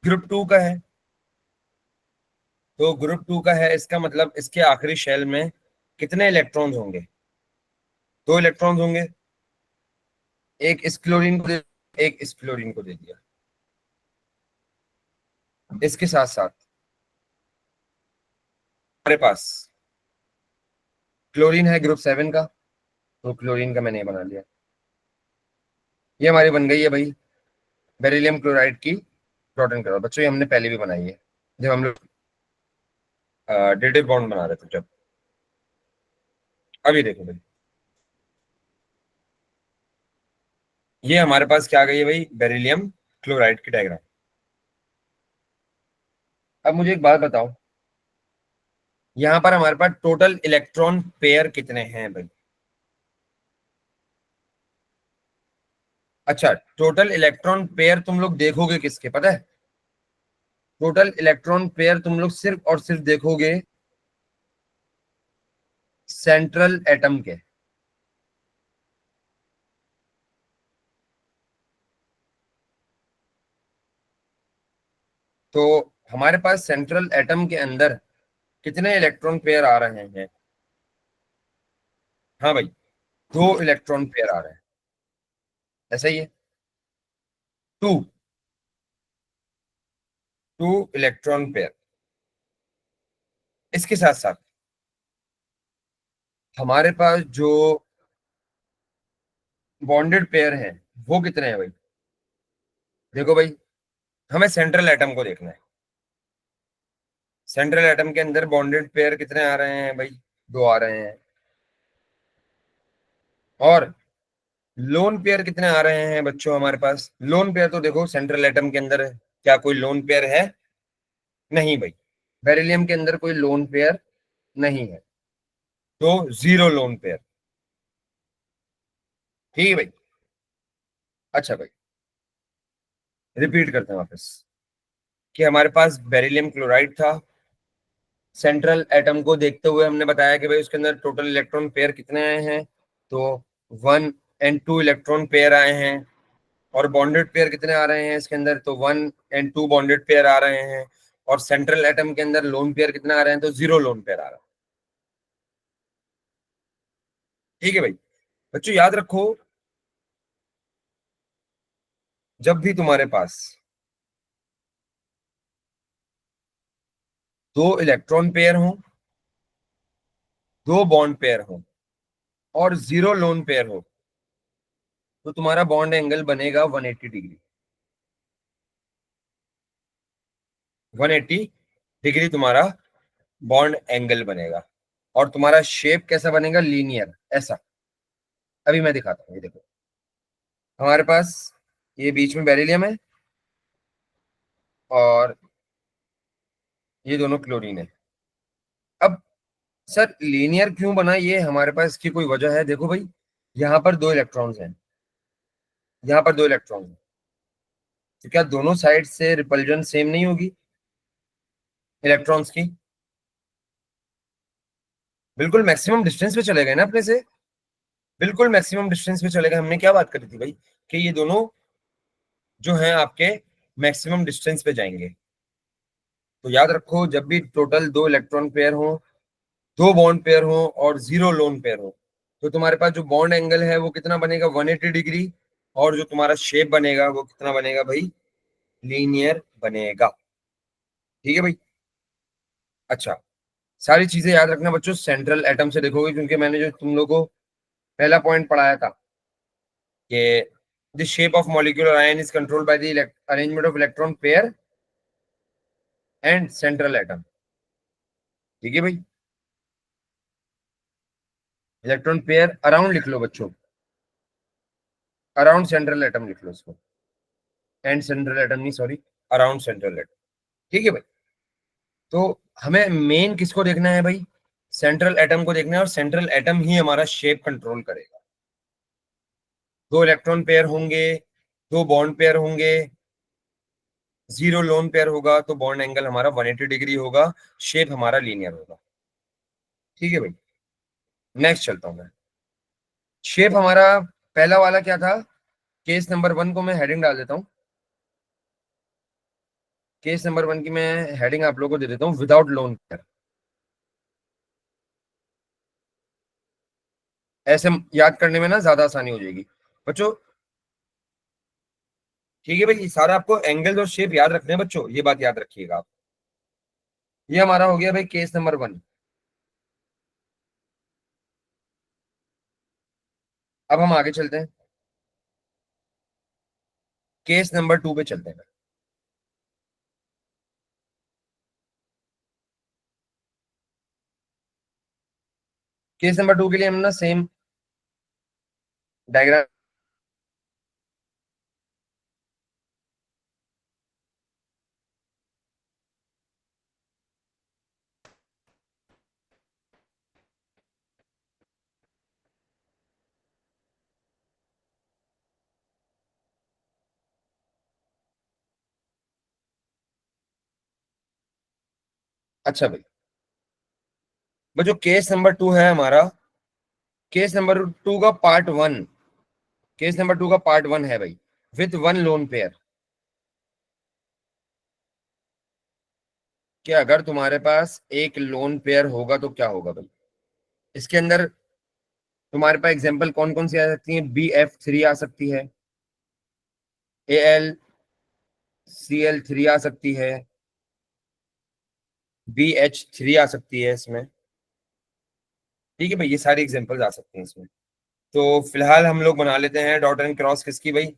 ग्रुप 2 का है। तो ग्रुप 2 का है, इसका मतलब इसके आखिरी शेल में कितने इलेक्ट्रॉन्स होंगे? दो इलेक्ट्रॉन्स होंगे। एक इस क्लोरीन को दे, एक इस क्लोरीन को दे दिया। इसके साथ साथ हमारे पास क्लोरीन है ग्रुप 7 का, तो क्लोरीन का मैंने ये बना लिया। ये हमारी बन गई है भाई बेरिलियम क्लोराइड की डॉट एंड क्रॉस। बच्चों ये हमने पहले भी बनाई है, जब हम लोग डेटिव बॉन्ड बना रहे थे जब। अभी देखो भाई, ये हमारे पास क्या आ गई है भाई? बेरिलियम क्लोराइड की डायग्राम। अब मुझे एक बात बताओ, यहाँ पर हमारे पास टोटल इलेक्ट्रॉन पेयर कितने हैं भाई? अच्छा, टोटल इलेक्ट्रॉन पेयर तुम लोग देखोगे किसके, पता है? टोटल इलेक्ट्रॉन पेयर तुम लोग सिर्फ और सिर्फ देखोगे सेंट्रल एटम के। तो हमारे पास सेंट्रल एटम के अंदर कितने इलेक्ट्रॉन पेयर आ रहे हैं? हाँ भाई, दो इलेक्ट्रॉन पेयर आ रहे हैं। ऐसा ही है, टू। Two electron pair. इसके साथ साथ हमारे पास जो बॉन्डेड पेयर हैं वो कितने हैं भाई? देखो भाई, हमें सेंट्रल एटम को देखना है। सेंट्रल एटम के अंदर बॉन्डेड पेयर कितने आ रहे हैं भाई? दो आ रहे हैं। और लोन पेयर कितने आ रहे हैं बच्चों हमारे पास? लोन पेयर तो देखो सेंट्रल एटम के अंदर क्या कोई लोन पेयर है? नहीं भाई, बेरिलियम के अंदर कोई लोन पेयर नहीं है, तो जीरो लोन पेयर। ठीक है भाई। अच्छा भाई, रिपीट करते हैं वापस कि हमारे पास बेरिलियम क्लोराइड था। सेंट्रल एटम को देखते हुए हमने बताया कि भाई उसके अंदर टोटल इलेक्ट्रॉन पेयर कितने आए हैं? तो 1 and 2 इलेक्ट्रॉन पेयर आए हैं। और बॉन्डेड पेयर कितने आ रहे हैं इसके अंदर? तो 1 and 2 बॉन्डेड पेयर आ रहे हैं। और सेंट्रल एटम के अंदर लोन पेयर कितने आ रहे हैं? तो जीरो लोन पेयर आ रहा है। ठीक है भाई। बच्चों याद रखो, जब भी तुम्हारे पास दो इलेक्ट्रॉन पेयर हो, दो बॉन्ड पेयर हो, और जीरो लोन पेयर हो तो तुम्हारा बॉन्ड एंगल बनेगा 180 डिग्री। 180 डिग्री तुम्हारा बॉन्ड एंगल बनेगा। और तुम्हारा शेप कैसा बनेगा? लीनियर, ऐसा। अभी मैं दिखाता हूँ, ये देखो, हमारे पास ये बीच में बेरिलियम है और ये दोनों क्लोरीन है। अब सर लीनियर क्यों बना? ये हमारे पास इसकी कोई वजह है? देखो भाई, यहाँ पर दो इलेक्ट्रॉन्स हैं, यहाँ पर दो इलेक्ट्रॉन हैं, तो क्या दोनों साइड से रिपल्जन सेम नहीं होगी इलेक्ट्रॉन्स की? बिल्कुल मैक्सिमम डिस्टेंस पे चले गए ना अपने से, बिल्कुल मैक्सिमम डिस्टेंस पे चले गए। हमने क्या बात करी थी भाई, कि ये दोनों जो हैं आपके मैक्सिमम डिस्टेंस पे जाएंगे। तो याद रखो, जब भी टोटल दो इलेक्ट्रॉन पेयर हो, दो बॉन्ड पेयर हो और जीरो लोन पेयर हो, तो तुम्हारे पास जो बॉन्ड एंगल है वो कितना बनेगा? 180 डिग्री। और जो तुम्हारा शेप बनेगा वो कितना बनेगा भाई? लीनियर बनेगा। ठीक है भाई। अच्छा, सारी चीजें याद रखना बच्चों, सेंट्रल एटम से देखोगे, क्योंकि मैंने जो तुम लोगों को पहला पॉइंट पढ़ाया था कि the shape of molecular ion is controlled by the arrangement of electron pair and central atom. ठीक है भाई, इलेक्ट्रॉन पेयर अराउंड लिख लो बच्चों, अराउंड सेंट्रल एटम लिख लो इसको, एंड सेंट्रल एटम नहीं, सॉरी, अराउंड सेंट्रल एटम। ठीक है भाई। तो हमें मेन किसको देखना है भाई? सेंट्रल एटम को देखना है, और सेंट्रल एटम ही हमारा शेप कंट्रोल करेगा। दो इलेक्ट्रॉन पेयर होंगे, दो बॉन्ड पेयर होंगे, जीरो लोन पेयर होगा, तो बॉन्ड एंगल हमारा 180 डिग्री होगा, शेप हमारा लीनियर होगा। ठीक है भाई, नेक्स्ट चलता हूं मैं। शेप हमारा पहला वाला क्या था? केस नंबर 1 को मैं हेडिंग डाल देता हूं। केस नंबर 1 की मैं हेडिंग आप लोगों को दे देता हूं, विदाउट लोन पेयर। ऐसे याद करने में ना ज्यादा आसानी हो जाएगी बच्चों। ठीक है भाई, ये सारा आपको एंगल और शेप याद रखने हैं बच्चों, ये बात याद रखिएगा आप। ये हमारा हो गया भाई केस नंबर 1। अब हम आगे चलते हैं, केस नंबर 2 पे चलते हैं। केस नंबर 2 के लिए हम ना सेम डायग्राम। अच्छा भाई, वो जो केस नंबर 2 है हमारा, केस नंबर 2 का पार्ट 1, केस नंबर 2 का पार्ट 1 है भाई, विथ वन लोन पेयर। कि अगर तुम्हारे पास एक लोन पेयर होगा तो क्या होगा भाई? इसके अंदर तुम्हारे पास एग्जांपल कौन कौन सी आ सकती है? BF3 आ सकती है, AlCl3 आ सकती है, BH3 आ सकती है इसमें। ठीक है भाई, ये सारी एग्जांपल्स आ सकती हैं इसमें। तो फिलहाल हम लोग बना लेते हैं डॉट एंड क्रॉस किसकी भाई?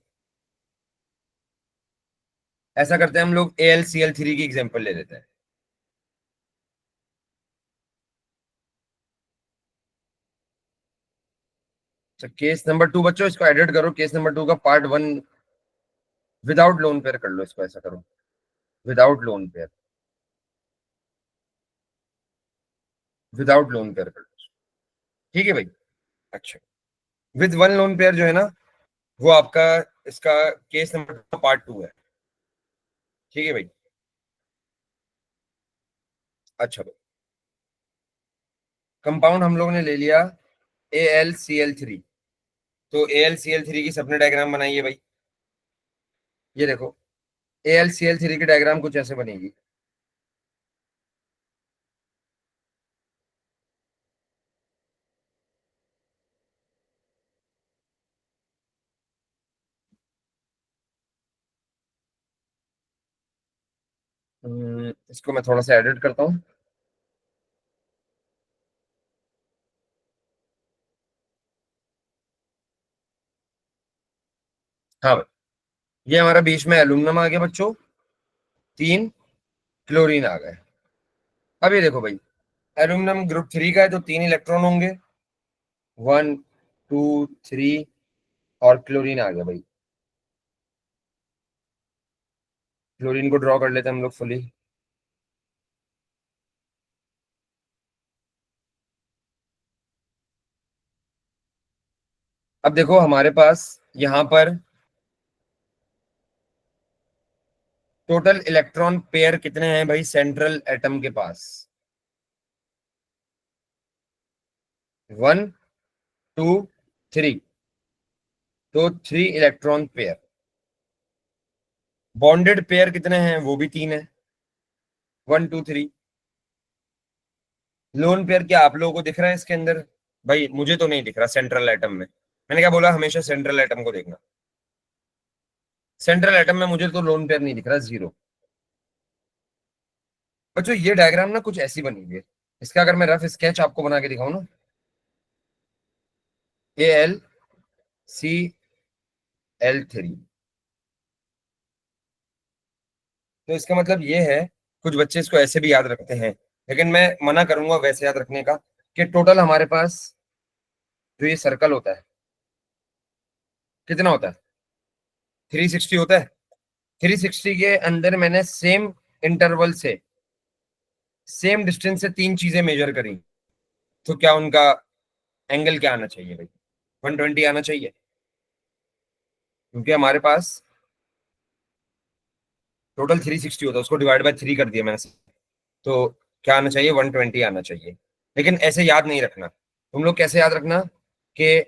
ऐसा करते हैं, हम लोग AlCl3 की एग्जांपल ले लेते हैं। तो केस नंबर 2 बच्चों, इसको एडिट करो, केस नंबर 2 का पार्ट 1 विदाउट लोन पेयर कर लो, इसको ऐसा करो, without lone pair, without lone pair कर लो। ठीक है भाई। अच्छा, विद वन लोन पेयर जो है ना, वो आपका इसका केस नंबर पार्ट 2 है। ठीक है भाई। अच्छा भाई, कंपाउंड हम लोग ने ले लिया AlCl3। तो AlCl3 की सबने डायग्राम बनाई है भाई। ये देखो, AlCl3 की डायग्राम कुछ ऐसे बनेगी। इसको मैं थोड़ा सा एडिट करता हूँ। हाँ भाई, ये हमारा बीच में एल्यूमिनियम आ गया बच्चों, 3 क्लोरीन आ गए। अब ये देखो भाई, एल्यूमिनियम ग्रुप 3 का है तो 3 इलेक्ट्रॉन होंगे, 1 2 3, और क्लोरीन आ गया भाई। क्लोरीन को ड्रॉ कर लेते हैं हम लोग फुली। अब देखो हमारे पास यहाँ पर टोटल इलेक्ट्रॉन पेयर कितने हैं भाई सेंट्रल एटम के पास, 1 2 3, तो 3 इलेक्ट्रॉन पेयर। बॉन्डेड पेयर कितने हैं, वो भी 3 है, 1 2 3। लोन पेयर क्या आप लोगों को दिख रहा है इसके अंदर? भाई मुझे तो नहीं दिख रहा सेंट्रल एटम में। मैंने क्या बोला, हमेशा सेंट्रल एटम को देखना। सेंट्रल एटम में मुझे तो लोन पेयर नहीं दिख रहा, 0। बच्चों ये डायग्राम ना कुछ ऐसी बनी हुई है, इसका अगर मैं रफ स्केच आपको बना के दिखाऊं ना, AlCl3, तो इसका मतलब ये है, कुछ बच्चे इसको ऐसे भी याद रखते हैं, लेकिन मैं मना करूंगा वैसे याद रखने का, कि टोटल हमारे पास जो ये सर्कल होता है कितना होता है, 360 होता है। 360 के अंदर मैंने सेम इंटरवल से, सेम डिस्टेंस से 3 चीजें मेजर करी, तो क्या उनका एंगल क्या आना चाहिए भाई, 120 आना चाहिए, क्योंकि हमारे पास टोटल 360 होता है, उसको डिवाइड बाय 3 कर दिया मैंने, तो क्या आना चाहिए, 120 आना चाहिए। लेकिन ऐसे याद नहीं रखना, तुम लोग कैसे याद रखना कि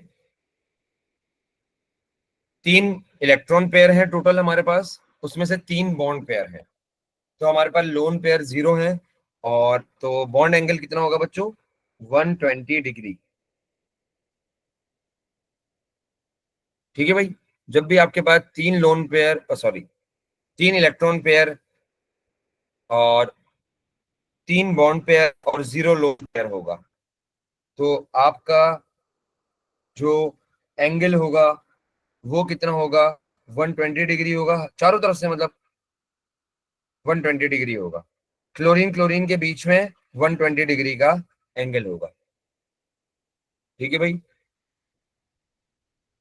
3 इलेक्ट्रॉन पेयर है टोटल हमारे पास, उसमें से 3 बॉन्ड पेयर है, तो हमारे पास लोन पेयर 0 है, और तो बॉन्ड एंगल कितना होगा बच्चों, 120 डिग्री। ठीक है भाई, जब भी आपके पास 3 lone pair, sorry 3 electron pair और 3 बॉन्ड पेयर और 0 लोन पेयर होगा, तो आपका जो एंगल होगा वो कितना होगा, 120 डिग्री होगा चारों तरफ से, मतलब 120 डिग्री होगा। क्लोरीन क्लोरीन के बीच में 120 डिग्री का एंगल होगा। ठीक है भाई,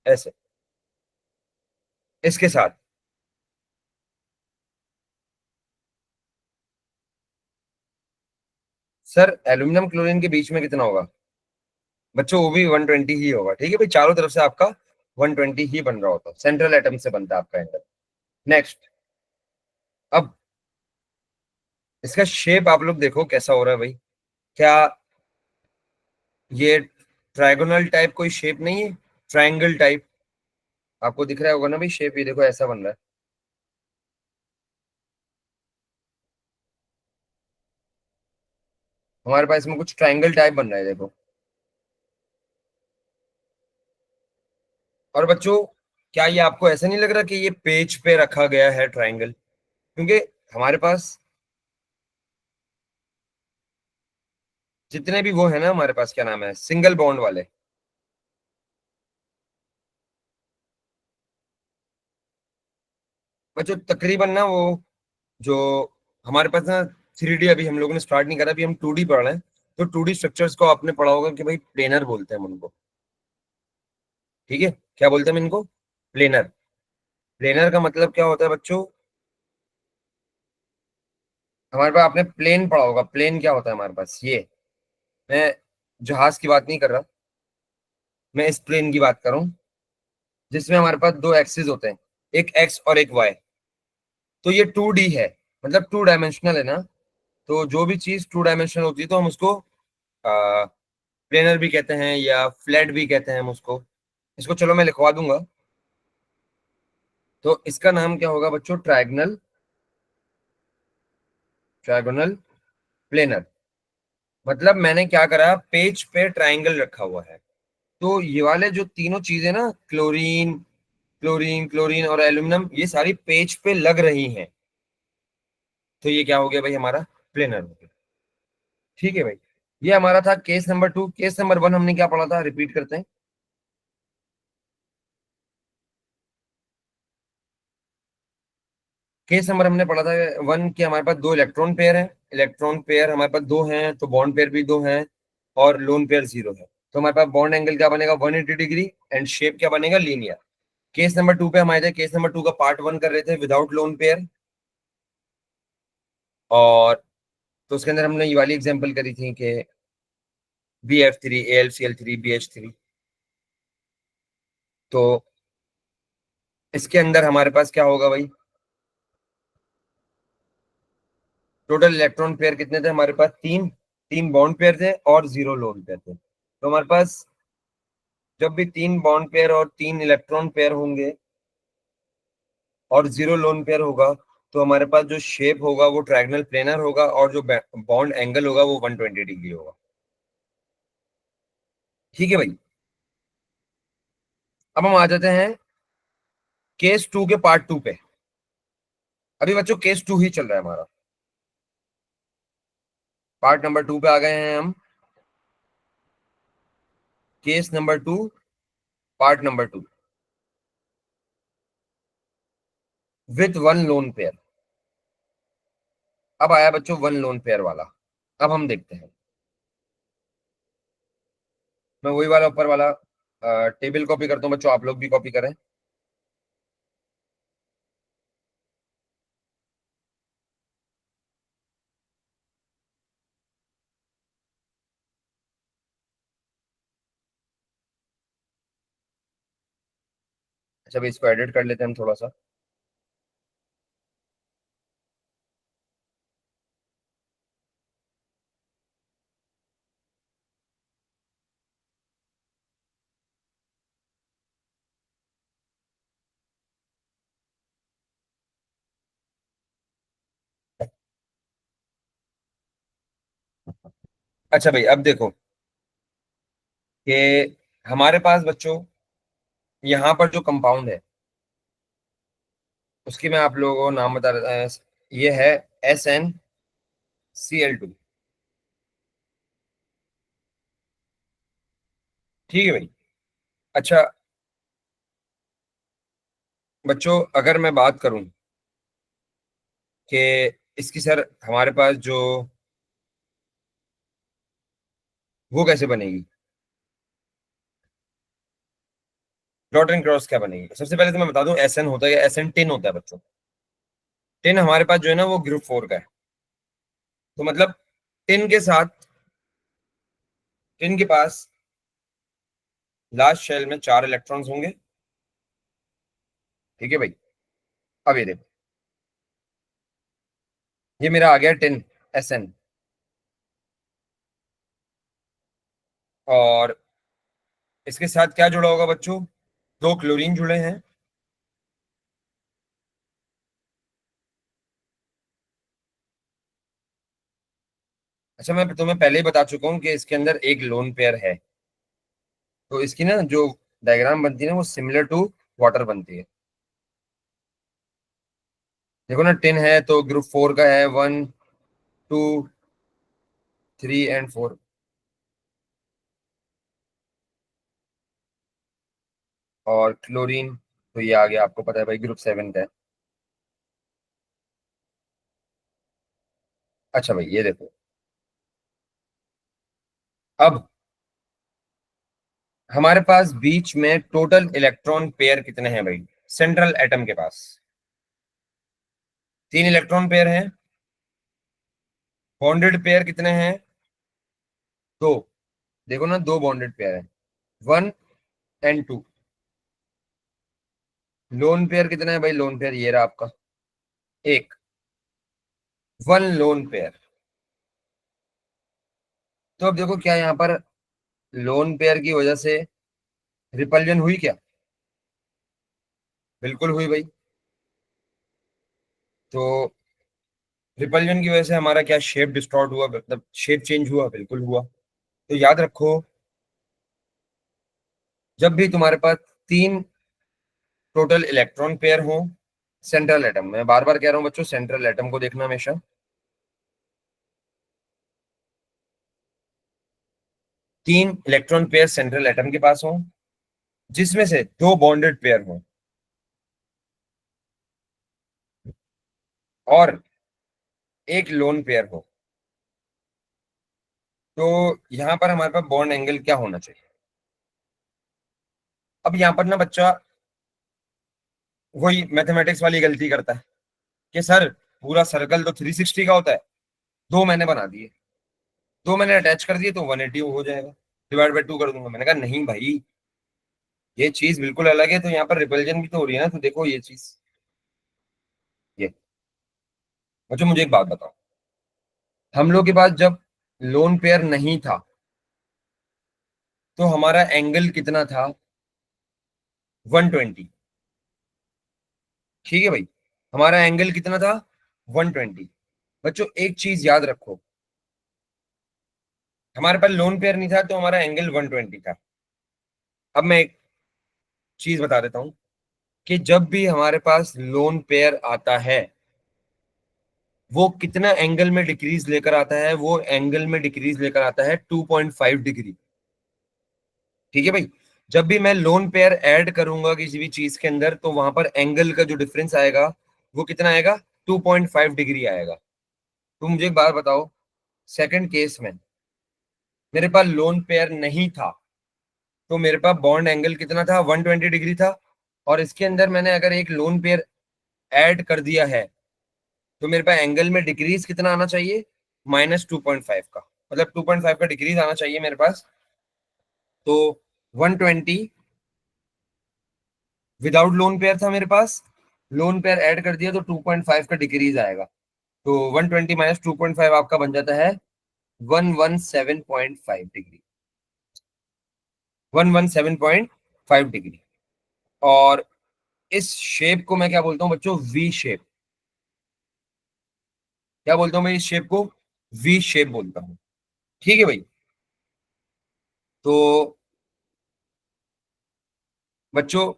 ऐसे इसके साथ सर एल्यूमिनियम क्लोरीन के बीच में कितना होगा बच्चों, वो भी 120 ही होगा। ठीक है भाई, चारों तरफ से आपका 120 ही बन रहा होता है, सेंट्रल एटम से बनता है आपका एंगल। नेक्स्ट, अब इसका शेप आप लोग देखो कैसा हो रहा है भाई, क्या ये ट्रायगोनल टाइप कोई शेप नहीं है, ट्रायंगल टाइप आपको दिख रहा होगा ना भाई शेप, ये देखो ऐसा बन रहा है। हमारे पास इसमें कुछ ट्रायंगल टाइप बन रहा है देखो। और बच्चों क्या ये आपको ऐसा नहीं लग रहा कि ये पेज पे रखा गया है ट्रायंगल, क्योंकि हमारे पास जितने भी वो है ना, हमारे पास क्या नाम है, सिंगल बॉन्ड वाले, बच्चों तकरीबन ना वो जो हमारे पास ना 3D अभी हम लोगों ने स्टार्ट नहीं करा, अभी हम 2D पढ़ रहे हैं, तो 2D स्ट्रक्चर्स को आपने पढ़ा होगा कि भाई प्लेनर बोलते हैं हम उनको। ठीक है, क्या बोलते हैं हम इनको, प्लेनर। प्लेनर का मतलब क्या होता है बच्चों, हमारे पास आपने प्लेन पढ़ा होगा, प्लेन क्या होता है हमारे पास, ये मैं जहाज की बात नहीं कर रहा, मैं इस प्लेन की बात कर रहा हूँ, जिसमें हमारे पास 2 एक्सिस होते हैं, एक एक्स और एक वाई। तो ये 2D है, मतलब 2 डायमेंशनल है ना, तो जो भी चीज 2 डायमेंशनल होती है तो हम उसको प्लेनर भी कहते हैं या फ्लैट भी कहते हैं हम उसको। इसको चलो मैं लिखवा दूंगा, तो इसका नाम क्या होगा बच्चों, ट्रायगनल, ट्रायगोनल प्लेनर। मतलब मैंने क्या करा, पेज पे ट्रायंगल रखा हुआ है, तो ये वाले जो तीनों चीजें ना, क्लोरीन क्लोरीन क्लोरीन और एल्यूमिनियम, ये सारी पेज पे लग रही हैं, तो ये क्या हो गया भाई, हमारा प्लेनर हो गया। ठीक है भाई, ये हमारा था केस नंबर 2। केस नंबर 1 हमने क्या पढ़ा था, रिपीट करते हैं। केस नंबर हमने पढ़ा था 1 कि हमारे पास 2 इलेक्ट्रॉन पेयर है, इलेक्ट्रॉन पेयर हमारे पास 2 हैं, तो बॉन्ड पेयर भी 2 हैं, और लोन पेयर 0 है। तो हमारे पास बॉन्ड एंगल क्या बनेगा, 180 डिग्री, एंड शेप क्या बनेगा, लीनियर। केस नंबर 2 पे हम आए थे, केस नंबर 2 का पार्ट 1 कर रहे थे विदाउट लोन पेयर, और तो उसके अंदर हमने ये वाली एग्जांपल करी थी कि BF3 AlCl3 BH3। तो इसके अंदर हमारे पास क्या होगा भाई, टोटल इलेक्ट्रॉन पेयर कितने थे हमारे पास, 3। 3 बॉन्ड पेयर थे और 0 लोन पेयर थे। तो हमारे पास जब भी 3 बॉन्ड पेयर और 3 इलेक्ट्रॉन पेयर होंगे और 0 लोन पेयर होगा, तो हमारे पास जो शेप होगा वो ट्रायंगल प्लेनर होगा, और जो बॉन्ड एंगल होगा वो 120 डिग्री होगा। ठीक है भाई। अब हम आ जाते हैं केस 2 के पार्ट 2 पे। अभी बच्चों केस 2 ही चल रहा है हमारा, पार्ट नंबर 2 पे आ गए हैं हम। Case number 2 part number 2 with 1 lone pair. अब आया बच्चों 1 लोन पेयर वाला। अब हम देखते हैं, मैं वही वाला ऊपर वाला टेबल कॉपी करता हूँ बच्चों, आप लोग भी कॉपी करें। अच्छा भाई, इसको एडिट कर लेते हैं हम थोड़ा सा। अच्छा भाई, अब देखो कि हमारे पास बच्चों यहाँ पर जो कंपाउंड है उसकी मैं आप लोगों को नाम बता देता हूँ। ये है SnCl2। ठीक है भाई। अच्छा बच्चों, अगर मैं बात करूं कि इसकी सर हमारे पास जो वो कैसे बनेगी, डॉट एंड क्रॉस क्या बनेगी, सबसे पहले तो मैं बता दूं SN होता है या SN टिन होता है बच्चों। टिन हमारे पास जो है ना वो ग्रुप 4 का है। तो मतलब टिन के साथ, टिन के पास लास्ट शेल में 4 इलेक्ट्रॉन्स होंगे। ठीक है भाई। अब ये देखो, ये मेरा आ गया टिन SN, और इसके साथ क्या जुड़ा होगा बच्चों, 2 क्लोरीन जुड़े हैं। अच्छा मैं तुम्हें पहले ही बता चुका हूँ कि इसके अंदर एक लोन पेयर है, तो इसकी ना जो डायग्राम बनती है ना वो सिमिलर टू वाटर बनती है। देखो ना, टिन है तो ग्रुप 4 का है, 1 2 3 एंड 4। और क्लोरीन तो ये आ गया, आपको पता है भाई ग्रुप 7 का है। अच्छा भाई ये देखो, अब हमारे पास बीच में टोटल इलेक्ट्रॉन पेयर कितने हैं भाई, सेंट्रल एटम के पास 3 इलेक्ट्रॉन पेयर हैं। बॉन्डेड पेयर कितने हैं, 2। देखो ना, 2 बॉन्डेड पेयर है, 1 एंड 2। लोन पेयर कितना है भाई, लोन पेयर ये रहा आपका, 1। 1 लोन पेयर। तो अब देखो क्या यहाँ पर लोन पेयर की वजह से रिपल्जन हुई क्या, बिल्कुल हुई भाई। तो रिपल्जन की वजह से हमारा क्या शेप डिस्टॉर्ट हुआ, मतलब शेप चेंज हुआ, बिल्कुल हुआ। तो याद रखो, जब भी तुम्हारे पास 3 टोटल इलेक्ट्रॉन पेयर हो सेंट्रल एटम, मैं बार बार कह रहा हूँ बच्चों सेंट्रल एटम को देखना हमेशा, 3 इलेक्ट्रॉन पेयर सेंट्रल एटम के पास हो जिसमें से 2 बॉन्डेड पेयर हो, और एक लोन पेयर हो, तो यहां पर हमारे पास बॉन्ड एंगल क्या होना चाहिए? अब यहां पर ना बच्चा वही मैथमेटिक्स वाली गलती करता है कि सर पूरा सर्कल तो 360 का होता है, दो मैंने बना दिए, दो मैंने अटैच कर दिए तो 180 हो जाएगा, डिवाइड बाय 2 कर दूंगा। मैंने कहा नहीं भाई, ये चीज बिल्कुल अलग है, तो यहाँ पर रिपल्जन भी तो हो रही है ना। तो देखो ये चीज, ये बच्चों मुझे एक बात बताओ, हम लोग के पास जब लोन पेयर नहीं था तो हमारा एंगल कितना था? 120। ठीक है भाई, हमारा एंगल कितना था? 120। बच्चों एक चीज याद रखो, हमारे पास लोन पेयर नहीं था तो हमारा एंगल 120 था। अब मैं एक चीज बता देता हूं कि जब भी हमारे पास लोन पेयर आता है, वो कितना एंगल में डिक्रीज लेकर आता है? वो एंगल में डिक्रीज लेकर आता है 2.5 डिग्री। ठीक है भाई, जब भी मैं लोन पेयर ऐड करूंगा किसी भी चीज के अंदर, तो वहां पर एंगल का जो डिफरेंस आएगा वो कितना आएगा? 2.5 डिग्री आएगा। तो मुझे एक बात बताओ, सेकंड केस में मेरे पास लोन पेयर नहीं था, तो मेरे पास बॉन्ड एंगल कितना था? 120 डिग्री था। और इसके अंदर मैंने अगर एक लोन पेयर ऐड कर दिया है, तो मेरे पास एंगल में डिक्रीज कितना आना चाहिए? -2.5 का, मतलब 2.5 का डिक्रीज आना चाहिए मेरे पास। तो 120 विदाउट लोन पेयर था मेरे पास, लोन पेयर ऐड कर दिया तो 2.5 का डिक्रीज आएगा। तो 120 माइनस 2.5 आपका बन जाता है 117.5 डिग्री, 117.5 डिग्री। और इस शेप को मैं क्या बोलता हूँ बच्चों? V shape. क्या बोलता हूँ मैं इस शेप को? वी शेप बोलता हूँ। ठीक है भाई, तो बच्चों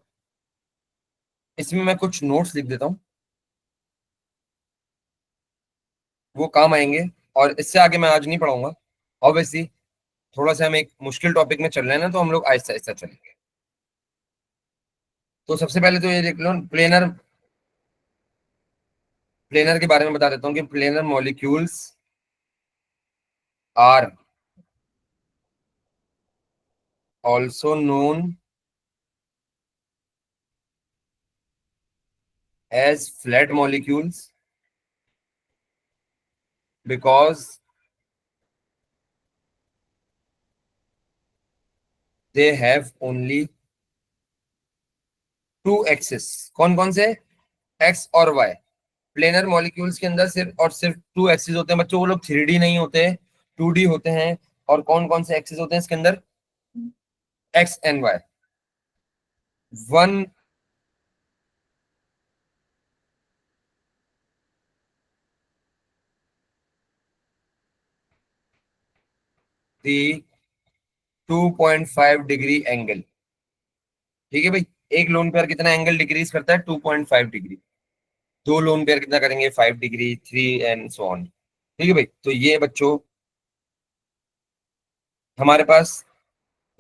इसमें मैं कुछ नोट्स लिख देता हूँ, वो काम आएंगे। और इससे आगे मैं आज नहीं पढ़ाऊंगा ऑब्वियसली, थोड़ा सा हम एक मुश्किल टॉपिक में चल रहे हैं ना, तो हम लोग आहिस्ता आहिस्ता चलेंगे। तो सबसे पहले तो ये देख लो, प्लेनर, प्लेनर के बारे में बता देता हूँ कि planar molecules are also known as flat molecules because they have only two axis. कौन कौन से? एक्स और वाई। प्लेनर मॉलिक्यूल्स के अंदर सिर्फ और सिर्फ टू एक्सिस होते हैं बच्चों, वो लोग 3D नहीं होते, 2D होते हैं। और कौन कौन से एक्सिस होते हैं इसके अंदर? X and y. वन दी 2.5 डिग्री एंगल। ठीक है भाई, एक लोन पेयर कितना एंगल डिक्रीज करता है? 2.5 डिग्री। दो लोन पेयर कितना करेंगे? 5 डिग्री, 3 एंड सो ऑन। ठीक है भाई, तो ये बच्चों हमारे पास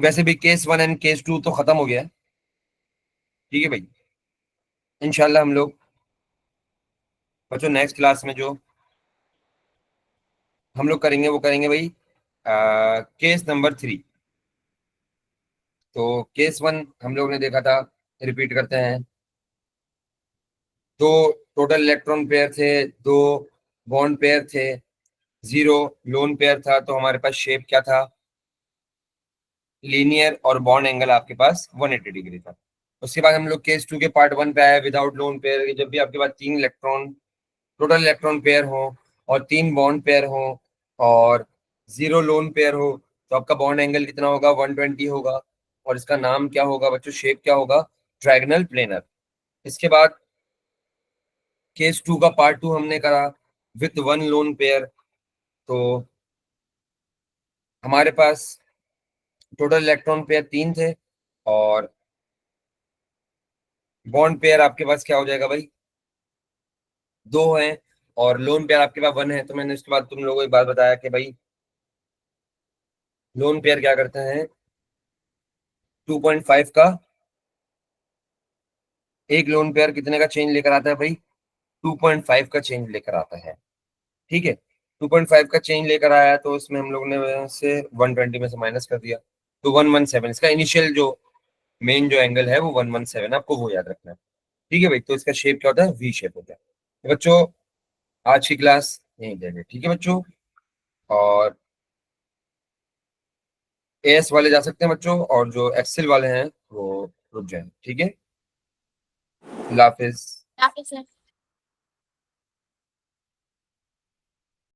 वैसे भी केस 1 एंड केस 2 तो खत्म हो गया है। ठीक है भाई, इंशाल्लाह हम लोग बच्चों नेक्स्ट क्लास में जो हम लोग करेंगे वो करेंगे भाई केस नंबर 3। तो केस 1 हम लोग ने देखा था, रिपीट करते हैं। दो टोटल इलेक्ट्रॉन पेयर थे, दो बॉन्ड पेयर थे, 0 लोन पेयर था। तो हमारे पास शेप क्या था? लीनियर, और बॉन्ड एंगल आपके पास 180 डिग्री था। उसके बाद हम लोग केस 2 के पार्ट 1 पे आए, विदाउट लोन पेयर। जब भी आपके पास 3 इलेक्ट्रॉन टोटल इलेक्ट्रॉन पेयर हो और 3 बॉन्ड पेयर हो और 0 लोन पेयर हो, तो आपका बॉन्ड एंगल कितना होगा? 120 होगा। और इसका नाम क्या होगा बच्चों? शेप क्या होगा? Trigonal planar. इसके बाद केस 2 का पार्ट 2 हमने करा विथ 1 लोन पेयर। तो हमारे पास टोटल इलेक्ट्रॉन पेयर 3 थे और बॉन्ड पेयर आपके पास क्या हो जाएगा भाई? 2 हैं। और लोन पेयर आपके पास 1 है। तो मैंने उसके बाद तुम लोगों को एक बात बताया कि भाई लोन पेयर क्या करते हैं? 2.5 का एक लोन पेयर कितने का चेंज लेकर आता है भाई? 2.5 का चेंज लेकर आता है, ठीक है। 2.5 का चेंज लेकर आया तो इसमें हम लोग ने से 120 में से माइनस कर दिया, तो 117, इसका इनिशियल जो मेन जो एंगल है वो 117, आपको वो याद रखना है, ठीक है भाई। तो इसका शेप क्या होता है, वी शेप होता है। तो बच्चों आज की क्लास यहीं तक, ठीक है बच्चों, और एएस वाले जा सकते हैं बच्चों, और जो एक्सेल वाले हैं वो रुक जाए, ठीक है। अल्लाह हाफिज। After sir.